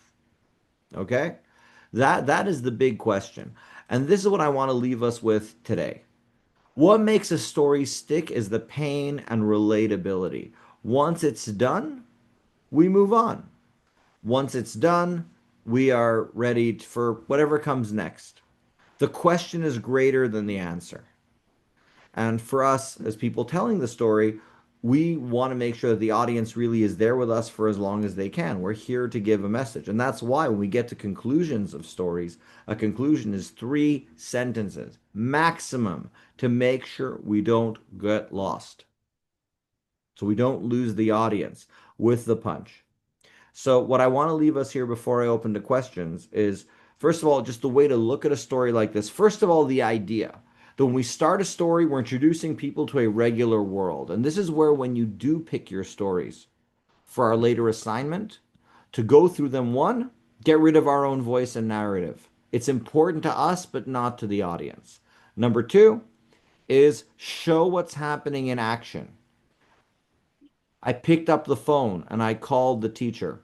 Okay? That is the big question. And this is what I want to leave us with today. What makes a story stick is the pain and relatability. Once it's done, we move on. Once it's done, we are ready for whatever comes next. The question is greater than the answer. And for us, as people telling the story, we want to make sure that the audience really is there with us for as long as they can. We're here to give a message. And that's why when we get to conclusions of stories, a conclusion is 3 sentences maximum to make sure we don't get lost. So we don't lose the audience with the punch. So, what I want to leave us here before I open to questions is first of all, just the way to look at a story like this. First of all, the idea that when we start a story, we're introducing people to a regular world. And this is where, when you do pick your stories for our later assignment, to go through them, one, get rid of our own voice and narrative. It's important to us, but not to the audience. Number two is show what's happening in action. I picked up the phone and I called the teacher.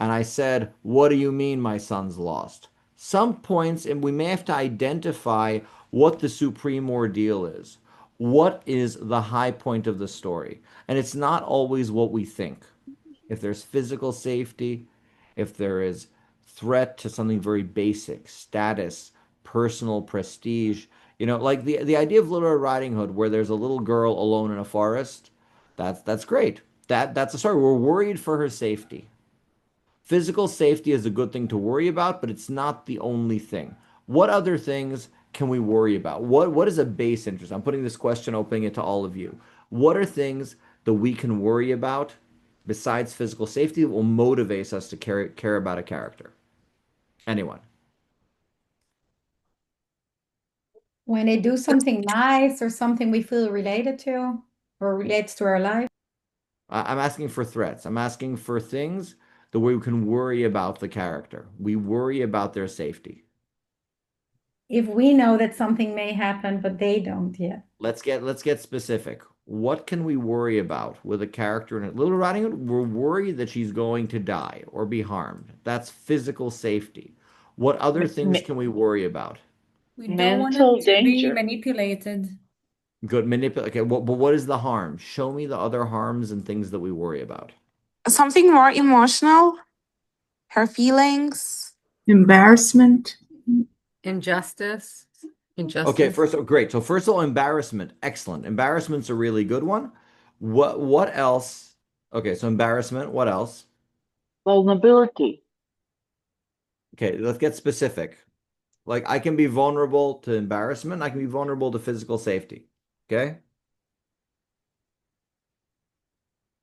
And I said, "What do you mean my son's lost?" Some points, and we may have to identify what the supreme ordeal is. What is the high point of the story? And it's not always what we think. If there's physical safety, if there is threat to something very basic, status, personal prestige, like the idea of Little Red Riding Hood, where there's a little girl alone in a forest, that's great. That's a story. We're worried for her safety. Physical safety is a good thing to worry about, but it's not the only thing. What other things can we worry about? What is a base interest? I'm putting this question, opening it to all of you. What are things that we can worry about besides physical safety that will motivate us to care about a character? Anyone? When they do something nice or something we feel related to or relates to our life. I'm asking for threats. I'm asking for things the way we can worry about the character. We worry about their safety. If we know that something may happen, but they don't yet. Let's get specific. What can we worry about with a character in Little Riding Hood? We're worried that she's going to die or be harmed. That's physical safety. What other things can we worry about? We don't want them Mental to be danger. manipulated. Good manipulate. Okay, but what is the harm? Show me the other harms and things that we worry about. Something more emotional, her feelings. Embarrassment. Injustice. Okay, Injustice. great. So first of all, embarrassment. Excellent. Embarrassment's a really good one. What else? Okay, so embarrassment. What else? Vulnerability. Okay, let's get specific. Like I can be vulnerable to embarrassment, I can be vulnerable to physical safety. Okay?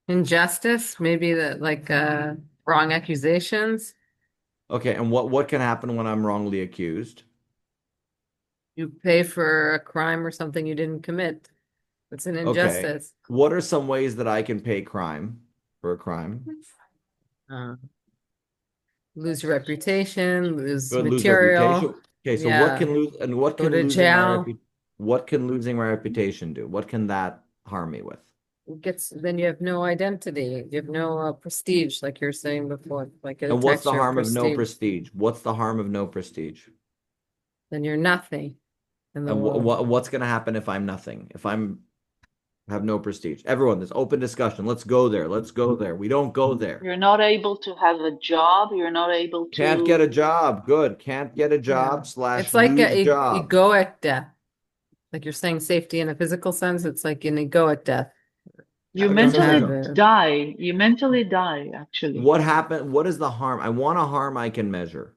Injustice. Maybe wrong accusations. Okay, and what can happen when I'm wrongly accused? You pay for a crime or something you didn't commit. It's an Okay. injustice. What are some ways that I can pay crime for a crime? Uh, Lose your reputation, lose Good, lose reputation. material. Okay, so what Yeah. can lose and what Go can to losing my jail. what can losing my reputation do? What can that harm me with? Then you have no identity. You have no prestige, like you were saying before. Like it And what's attacks the your harm of no prestige. prestige? What's the harm of no prestige? Then you're nothing in the And world. what's going to happen if I'm nothing? If I'm have no prestige? Everyone, this open discussion. Let's go there. Let's go there. We don't go there. You're not able to have a job. You're not able Can't get to. a job. Good. Can't get a job Yeah. slash It's like lose a job. egoic death. Like you're saying safety in a physical sense, it's like an egoic death. You Okay, Don't have mentally it. die. You mentally die, actually. What happened? What is the harm? I want a harm I can measure.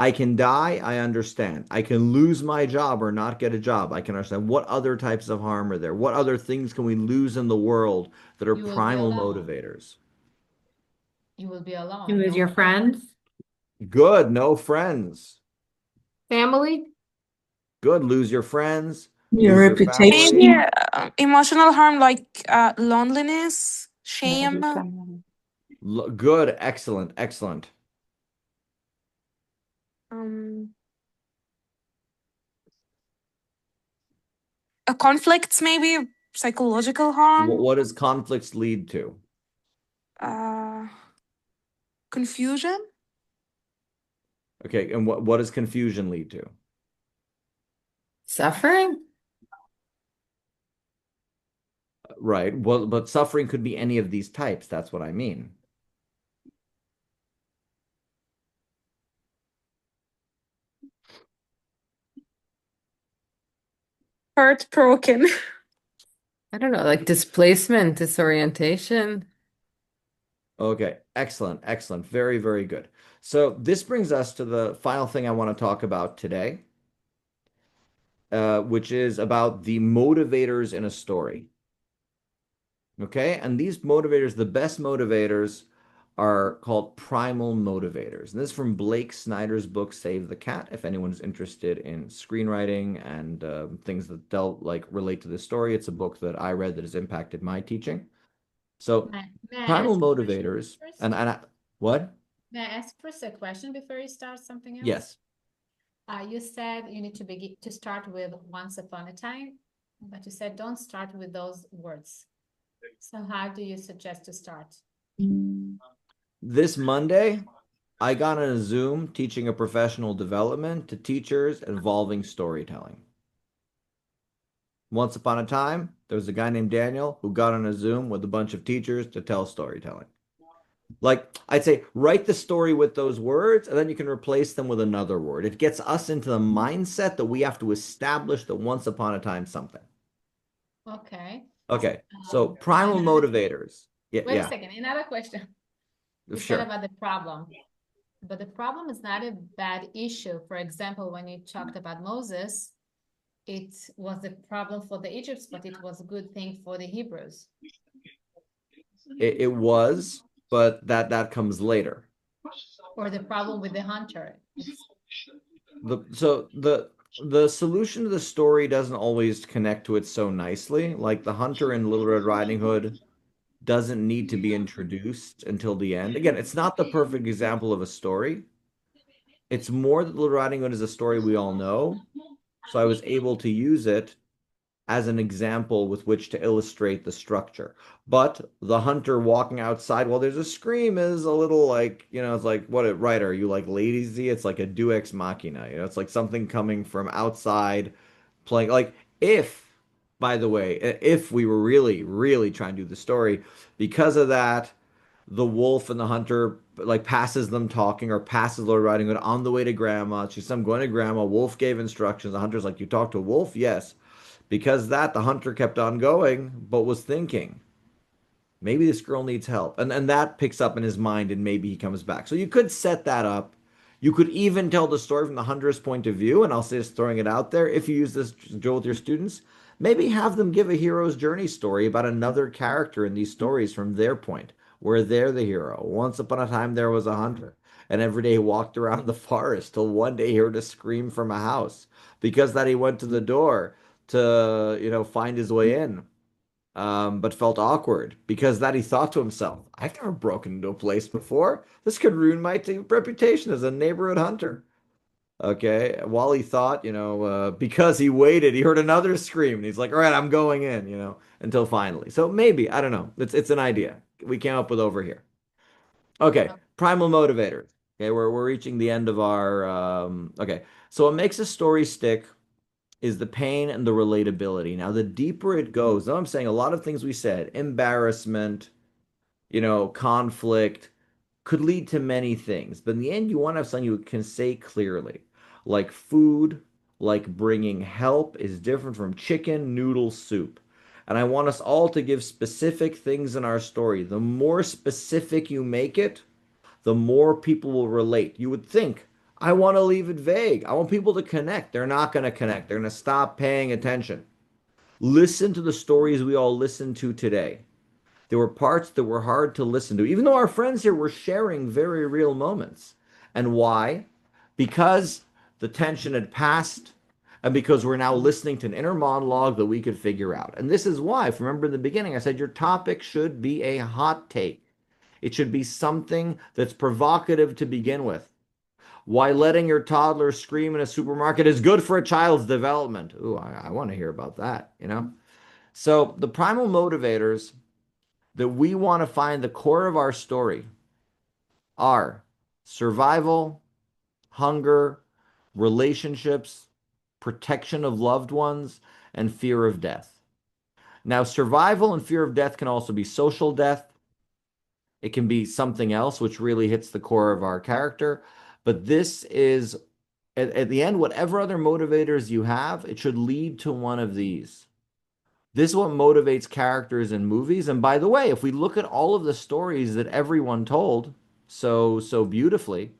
I can die, I understand. I can lose my job or not get a job. I can understand. What other types of harm are there? What other things can we lose in the world that are You will be primal alone. motivators? You will be You alone. lose No your friends. Good, no friends. Family? Good, lose your friends, Your lose your reputation. Maybe family. emotional harm like loneliness, shame. Good, excellent, excellent. Um, conflicts, maybe psychological harm, What does conflicts lead to? uh, confusion, Okay, and what does confusion lead to? Suffering? Right. Well, but suffering could be any of these types. That's what I mean. heartbroken. I don't know, like displacement, disorientation. Okay, excellent, excellent. Very, very good. So this brings us to the final thing I want to talk about today, which is about the motivators in a story. Okay, and these motivators, the best motivators, are called primal motivators. And this is from Blake Snyder's book, Save the Cat. If anyone's interested in screenwriting and things that relate to this story, it's a book that I read that has impacted my teaching. So May I primal ask a question motivators, first? what? May I ask first a question before you start something else? Yes. You said you need to start with once upon a time, but you said don't start with those words. So how do you suggest to start? This Monday, I got on a Zoom teaching a professional development to teachers involving storytelling. Once upon a time, there was a guy named Daniel who got on a Zoom with a bunch of teachers to tell storytelling. Like, I'd say, write the story with those words, and then you can replace them with another word. It gets us into the mindset that we have to establish the once upon a time something. Okay. Okay, so primal Another- motivators. Wait a Yeah, second, another question. You said sure. about the problem, but the problem is not a bad issue. For example, when you talked about Moses, it was a problem for the Egypts, but it was a good thing for the Hebrews. It was, but that comes later. Or the problem with the hunter. The solution to the story doesn't always connect to it so nicely. Like the hunter in Little Red Riding Hood doesn't need to be introduced until the end. Again, it's not the perfect example of a story. It's more that Little Riding Hood is a story we all know. So I was able to use it as an example with which to illustrate the structure. But the hunter walking outside while there's a scream is a little like, it's like, what a writer, are you like lazy? It's like a deus ex machina, it's like something coming from outside playing. Like, by the way, if we were really, really trying to do the story, because of that, the wolf and the hunter like passes them talking or passes Lord Riding Hood on the way to grandma. She's I'm going to grandma. Wolf gave instructions. The hunter's like, you talk to a wolf? Yes. Because that, the hunter kept on going, but was thinking, maybe this girl needs help. And that picks up in his mind and maybe he comes back. So you could set that up. You could even tell the story from the hunter's point of view. And I'll say just throwing it out there. If you use this drill with your students, maybe have them give a hero's journey story about another character in these stories from their point, where they're the hero. Once upon a time, there was a hunter. And every day he walked around the forest till one day he heard a scream from a house. Because that he went to the door to, find his way in, but felt awkward because that he thought to himself, I've never broken into a place before. This could ruin my reputation as a neighborhood hunter. Okay. While he thought, because he waited, he heard another scream and he's like, all right, I'm going in, until finally. So maybe, I don't know. It's an idea we came up with over here. Okay. Primal motivators. Okay. We're reaching the end of our, okay. So what makes a story stick is the pain and the relatability. Now, the deeper it goes, though I'm saying a lot of things we said, embarrassment, conflict could lead to many things. But in the end, you want to have something you can say clearly. Like food, like bringing help is different from chicken noodle soup. And I want us all to give specific things in our story. The more specific you make it, the more people will relate. You would think, I want to leave it vague. I want people to connect. They're not going to connect. They're going to stop paying attention. Listen to the stories we all listened to today. There were parts that were hard to listen to, even though our friends here were sharing very real moments. And why? Because the tension had passed and because we're now listening to an inner monologue that we could figure out. And this is why, if you remember in the beginning, I said your topic should be a hot take. It should be something that's provocative to begin with. Why letting your toddler scream in a supermarket is good for a child's development. Ooh, I want to hear about that, So the primal motivators that we want to find the core of our story are survival, hunger, relationships, protection of loved ones, and fear of death. Now, survival and fear of death can also be social death. It can be something else, which really hits the core of our character. But this is, at the end, whatever other motivators you have, it should lead to one of these. This is what motivates characters in movies. And by the way, if we look at all of the stories that everyone told so beautifully,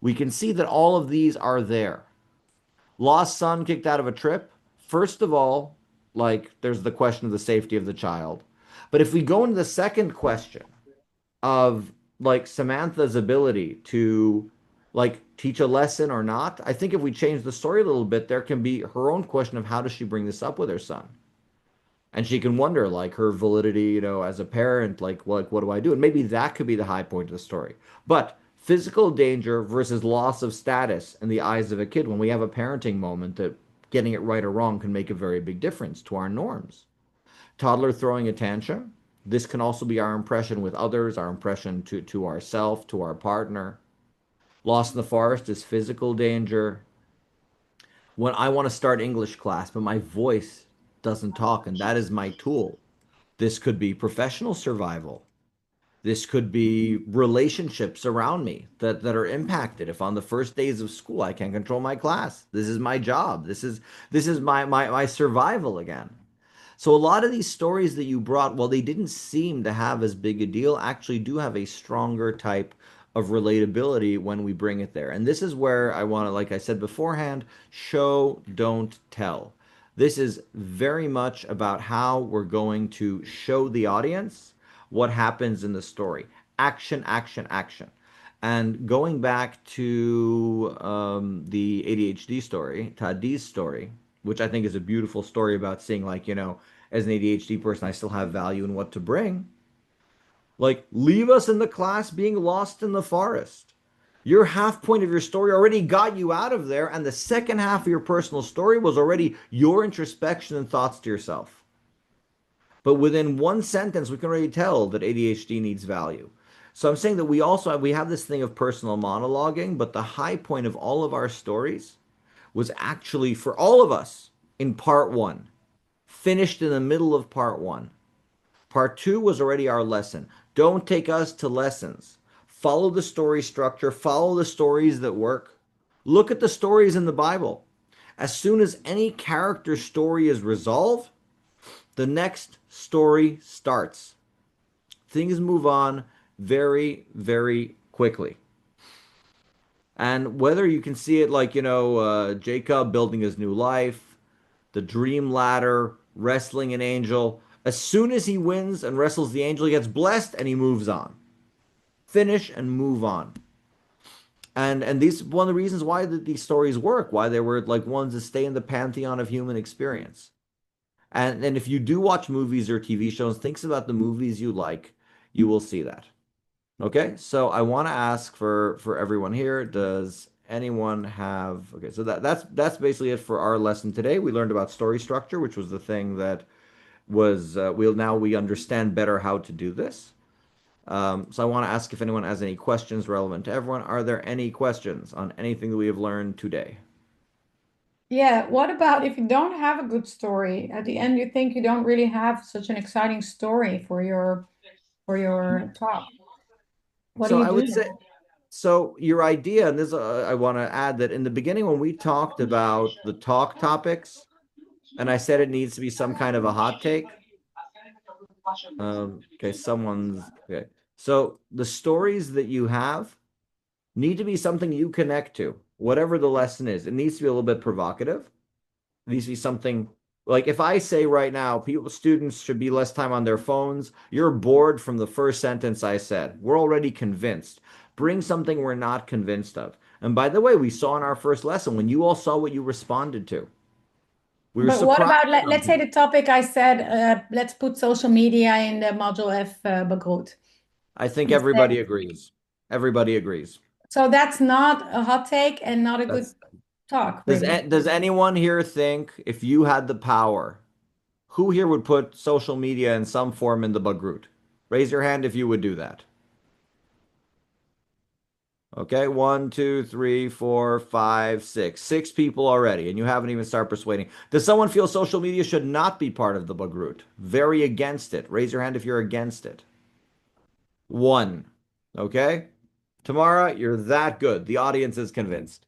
we can see that all of these are there. Lost son kicked out of a trip. First of all, like there's the question of the safety of the child. But if we go into the second question of like Samantha's ability to like teach a lesson or not, I think if we change the story a little bit, there can be her own question of how does she bring this up with her son? And she can wonder like her validity, as a parent, like what do I do? And maybe that could be the high point of the story. But physical danger versus loss of status in the eyes of a kid, when we have a parenting moment, that getting it right or wrong can make a very big difference to our norms. Toddler throwing a tantrum. This can also be our impression with others, our impression to ourself, to our partner. Lost in the forest is physical danger. When I want to start English class, but my voice doesn't talk, and that is my tool. This could be professional survival. This could be relationships around me that are impacted. If on the first days of school I can't control my class, this is my job. This is my survival again. So a lot of these stories that you brought, while they didn't seem to have as big a deal, actually do have a stronger type of relatability when we bring it there. And this is where I want to, like I said beforehand, show, don't tell. This is very much about how we're going to show the audience what happens in the story. Action, action, action. And going back to the ADHD story, Tadi's story, which I think is a beautiful story about seeing, like, as an ADHD person, I still have value in what to bring. Like, leave us in the class being lost in the forest. Your half point of your story already got you out of there, and the second half of your personal story was already your introspection and thoughts to yourself. But within one sentence, we can already tell that ADHD needs value. So I'm saying that we have this thing of personal monologuing, but the high point of all of our stories was actually for all of us in part one, finished in the middle of part one. Part two was already our lesson. Don't take us to lessons. Follow the story structure, follow the stories that work. Look at the stories in the Bible. As soon as any character story is resolved, the next story starts. Things move on very, very quickly. And whether you can see it like, Jacob building his new life, the dream ladder, wrestling an angel, as soon as he wins and wrestles the angel, he gets blessed and he moves on. Finish and move on. And these one of the reasons why these stories work, why they were like ones that stay in the pantheon of human experience. And if you do watch movies or TV shows, think about the movies you like, you will see that. Okay, so I want to ask for everyone here, does anyone have okay, so that's basically it for our lesson today. We learned about story structure, which was the thing that was we understand better how to do this. So I want to ask if anyone has any questions relevant to everyone. Are there any questions on anything that we have learned today? Yeah, what about if you don't have a good story? At the end, you think you don't really have such an exciting story for your talk. What do So you I do would say, then? so your idea, and this I want to add that in the beginning when we talked about the talk topics, and I said it needs to be some kind of a hot take. Okay, someone's okay. So the stories that you have need to be something you connect to, whatever the lesson is. It needs to be a little bit provocative. It needs to be something like if I say right now, students should be less time on their phones, you're bored from the first sentence I said. We're already convinced. Bring something we're not convinced of. And by the way, we saw in our first lesson when you all saw what you responded to. We were But what surprised about some let's say people. the topic I said, let's put social media in the module F begroet. I think Instead. everybody agrees. Everybody agrees. So that's not a hot take and not a good That's talk, does really. does anyone here think if you had the power Who here would put social media in some form in the Bagrut? Raise your hand if you would do that. Okay, one, two, three, four, five, six. Six people already, and you haven't even started persuading. Does someone feel social media should not be part of the Bagrut? Very against it. Raise your hand if you're against it. One. Okay? Tamara, you're that good. The audience is convinced.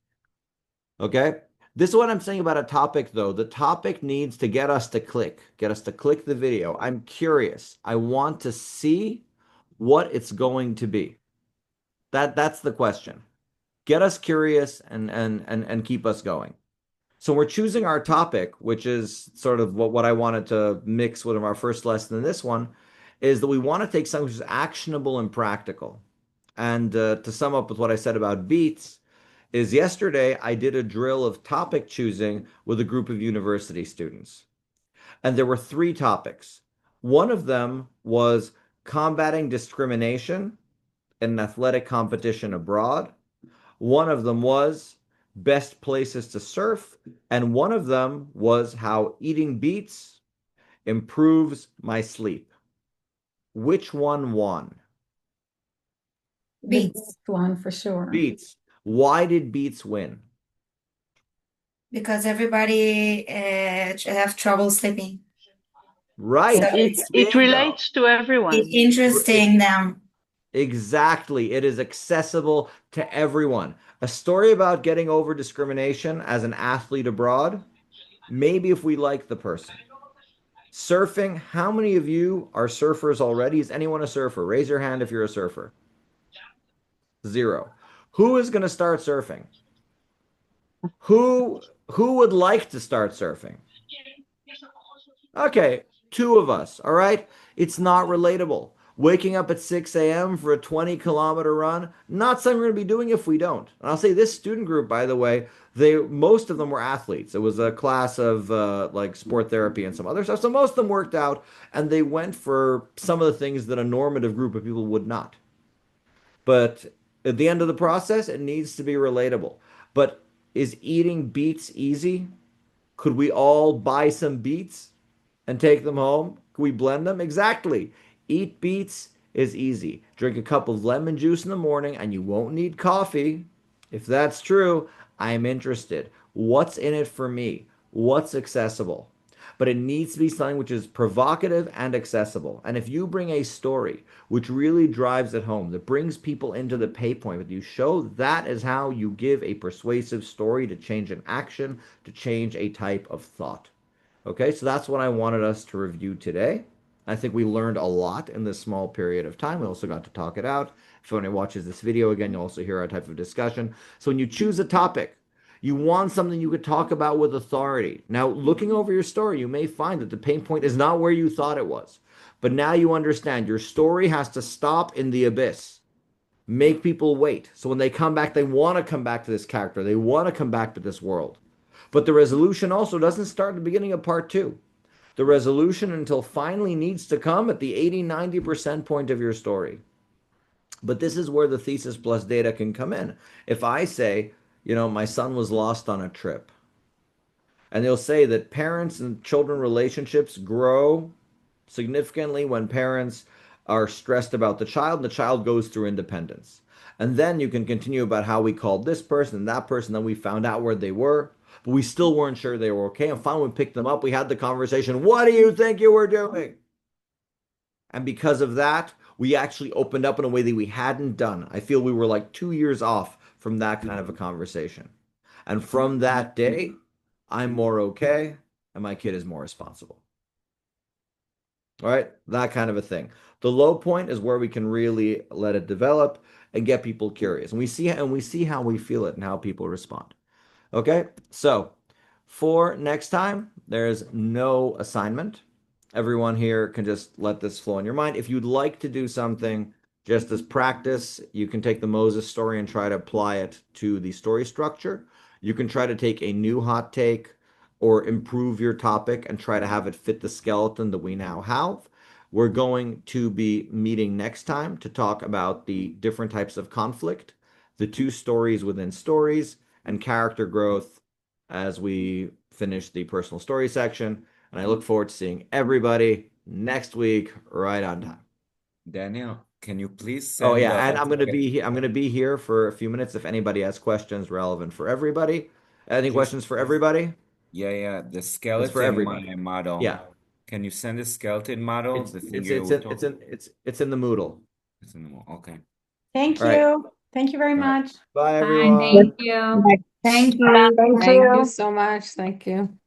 Okay? This is what I'm saying about a topic, though. The topic needs to get us to click the video. I'm curious. I want to see what it's going to be. That's the question. Get us curious and keep us going. So we're choosing our topic, which is sort of what I wanted to mix with our first lesson in this one, is that we want to take something which is actionable and practical. And to sum up with what I said about beats, is yesterday I did a drill of topic choosing with a group of university students. And there were three topics. One of them was combating discrimination in an athletic competition abroad. One of them was best places to surf. And one of them was how eating beets improves my sleep. Which one won? The best one for sure. Beets. Why did beets win? Because everybody have trouble sleeping. Right. So It relates to everyone. it's interesting them. Exactly. It is accessible to everyone. A story about getting over discrimination as an athlete abroad, maybe if we like the person. Surfing, how many of you are surfers already? Is anyone a surfer? Raise your hand if you're a surfer. Zero. Who is going to start surfing? Who would like to start surfing? Okay, two of us, all right? It's not relatable. Waking up at 6 a.m. for a 20-kilometer run, not something we're going to be doing if we don't. And I'll say this student group, by the way, most of them were athletes. It was a class of like sport therapy and some other stuff. So most of them worked out, and they went for some of the things that a normative group of people would not. But at the end of the process, it needs to be relatable. But is eating beets easy? Could we all buy some beets and take them home? Can we blend them? Exactly. Eat beets is easy. Drink a cup of lemon juice in the morning and you won't need coffee. If that's true, I'm interested. What's in it for me? What's accessible? But it needs to be something which is provocative and accessible. And if you bring a story which really drives it home, that brings people into the pay point, that you show that is how you give a persuasive story to change an action, to change a type of thought. Okay, so that's what I wanted us to review today. I think we learned a lot in this small period of time. We also got to talk it out. If anyone watches this video again, you'll also hear our type of discussion. So when you choose a topic, you want something you could talk about with authority. Now, looking over your story, you may find that the pain point is not where you thought it was. But now you understand your story has to stop in the abyss. Make people wait. So when they come back, they want to come back to this character. They want to come back to this world. But the resolution also doesn't start at the beginning of part two. The resolution until finally needs to come at the 80-90% point of your story. But this is where the thesis plus data can come in. If I say, my son was lost on a trip, and they'll say that parents and children relationships grow significantly when parents are stressed about the child and the child goes through independence. And then you can continue about how we called this person and that person, then we found out where they were, but we still weren't sure they were okay. And finally, we picked them up. We had the conversation. What do you think you were doing? And because of that, we actually opened up in a way that we hadn't done. I feel we were like 2 years off from that kind of a conversation. And from that day, I'm more okay and my kid is more responsible. All right, that kind of a thing. The low point is where we can really let it develop and get people curious. And we see how we feel it and how people respond. Okay, so for next time, there's no assignment. Everyone here can just let this flow in your mind. If you'd like to do something just as practice, you can take the Moses story and try to apply it to the story structure. You can try to take a new hot take or improve your topic and try to have it fit the skeleton that we now have. We're going to be meeting next time to talk about the different types of conflict, the two stories within stories, and character growth as we finish the personal story section. And I look forward to seeing everybody next week right on time. Daniel, can you please Oh send yeah, and I'm gonna be here for a few minutes if anybody has questions relevant for everybody. Any just questions for everybody? yeah, the It's for skeleton everybody. model. Yeah. Can you send the skeleton model, It's the thing it's you it's were in talking? it's in the Moodle. It's in the, okay. Thank All right. you. Thank you very All right. much. Bye Bye, everyone. thank you. Thank you. Thank you so much. Thank you.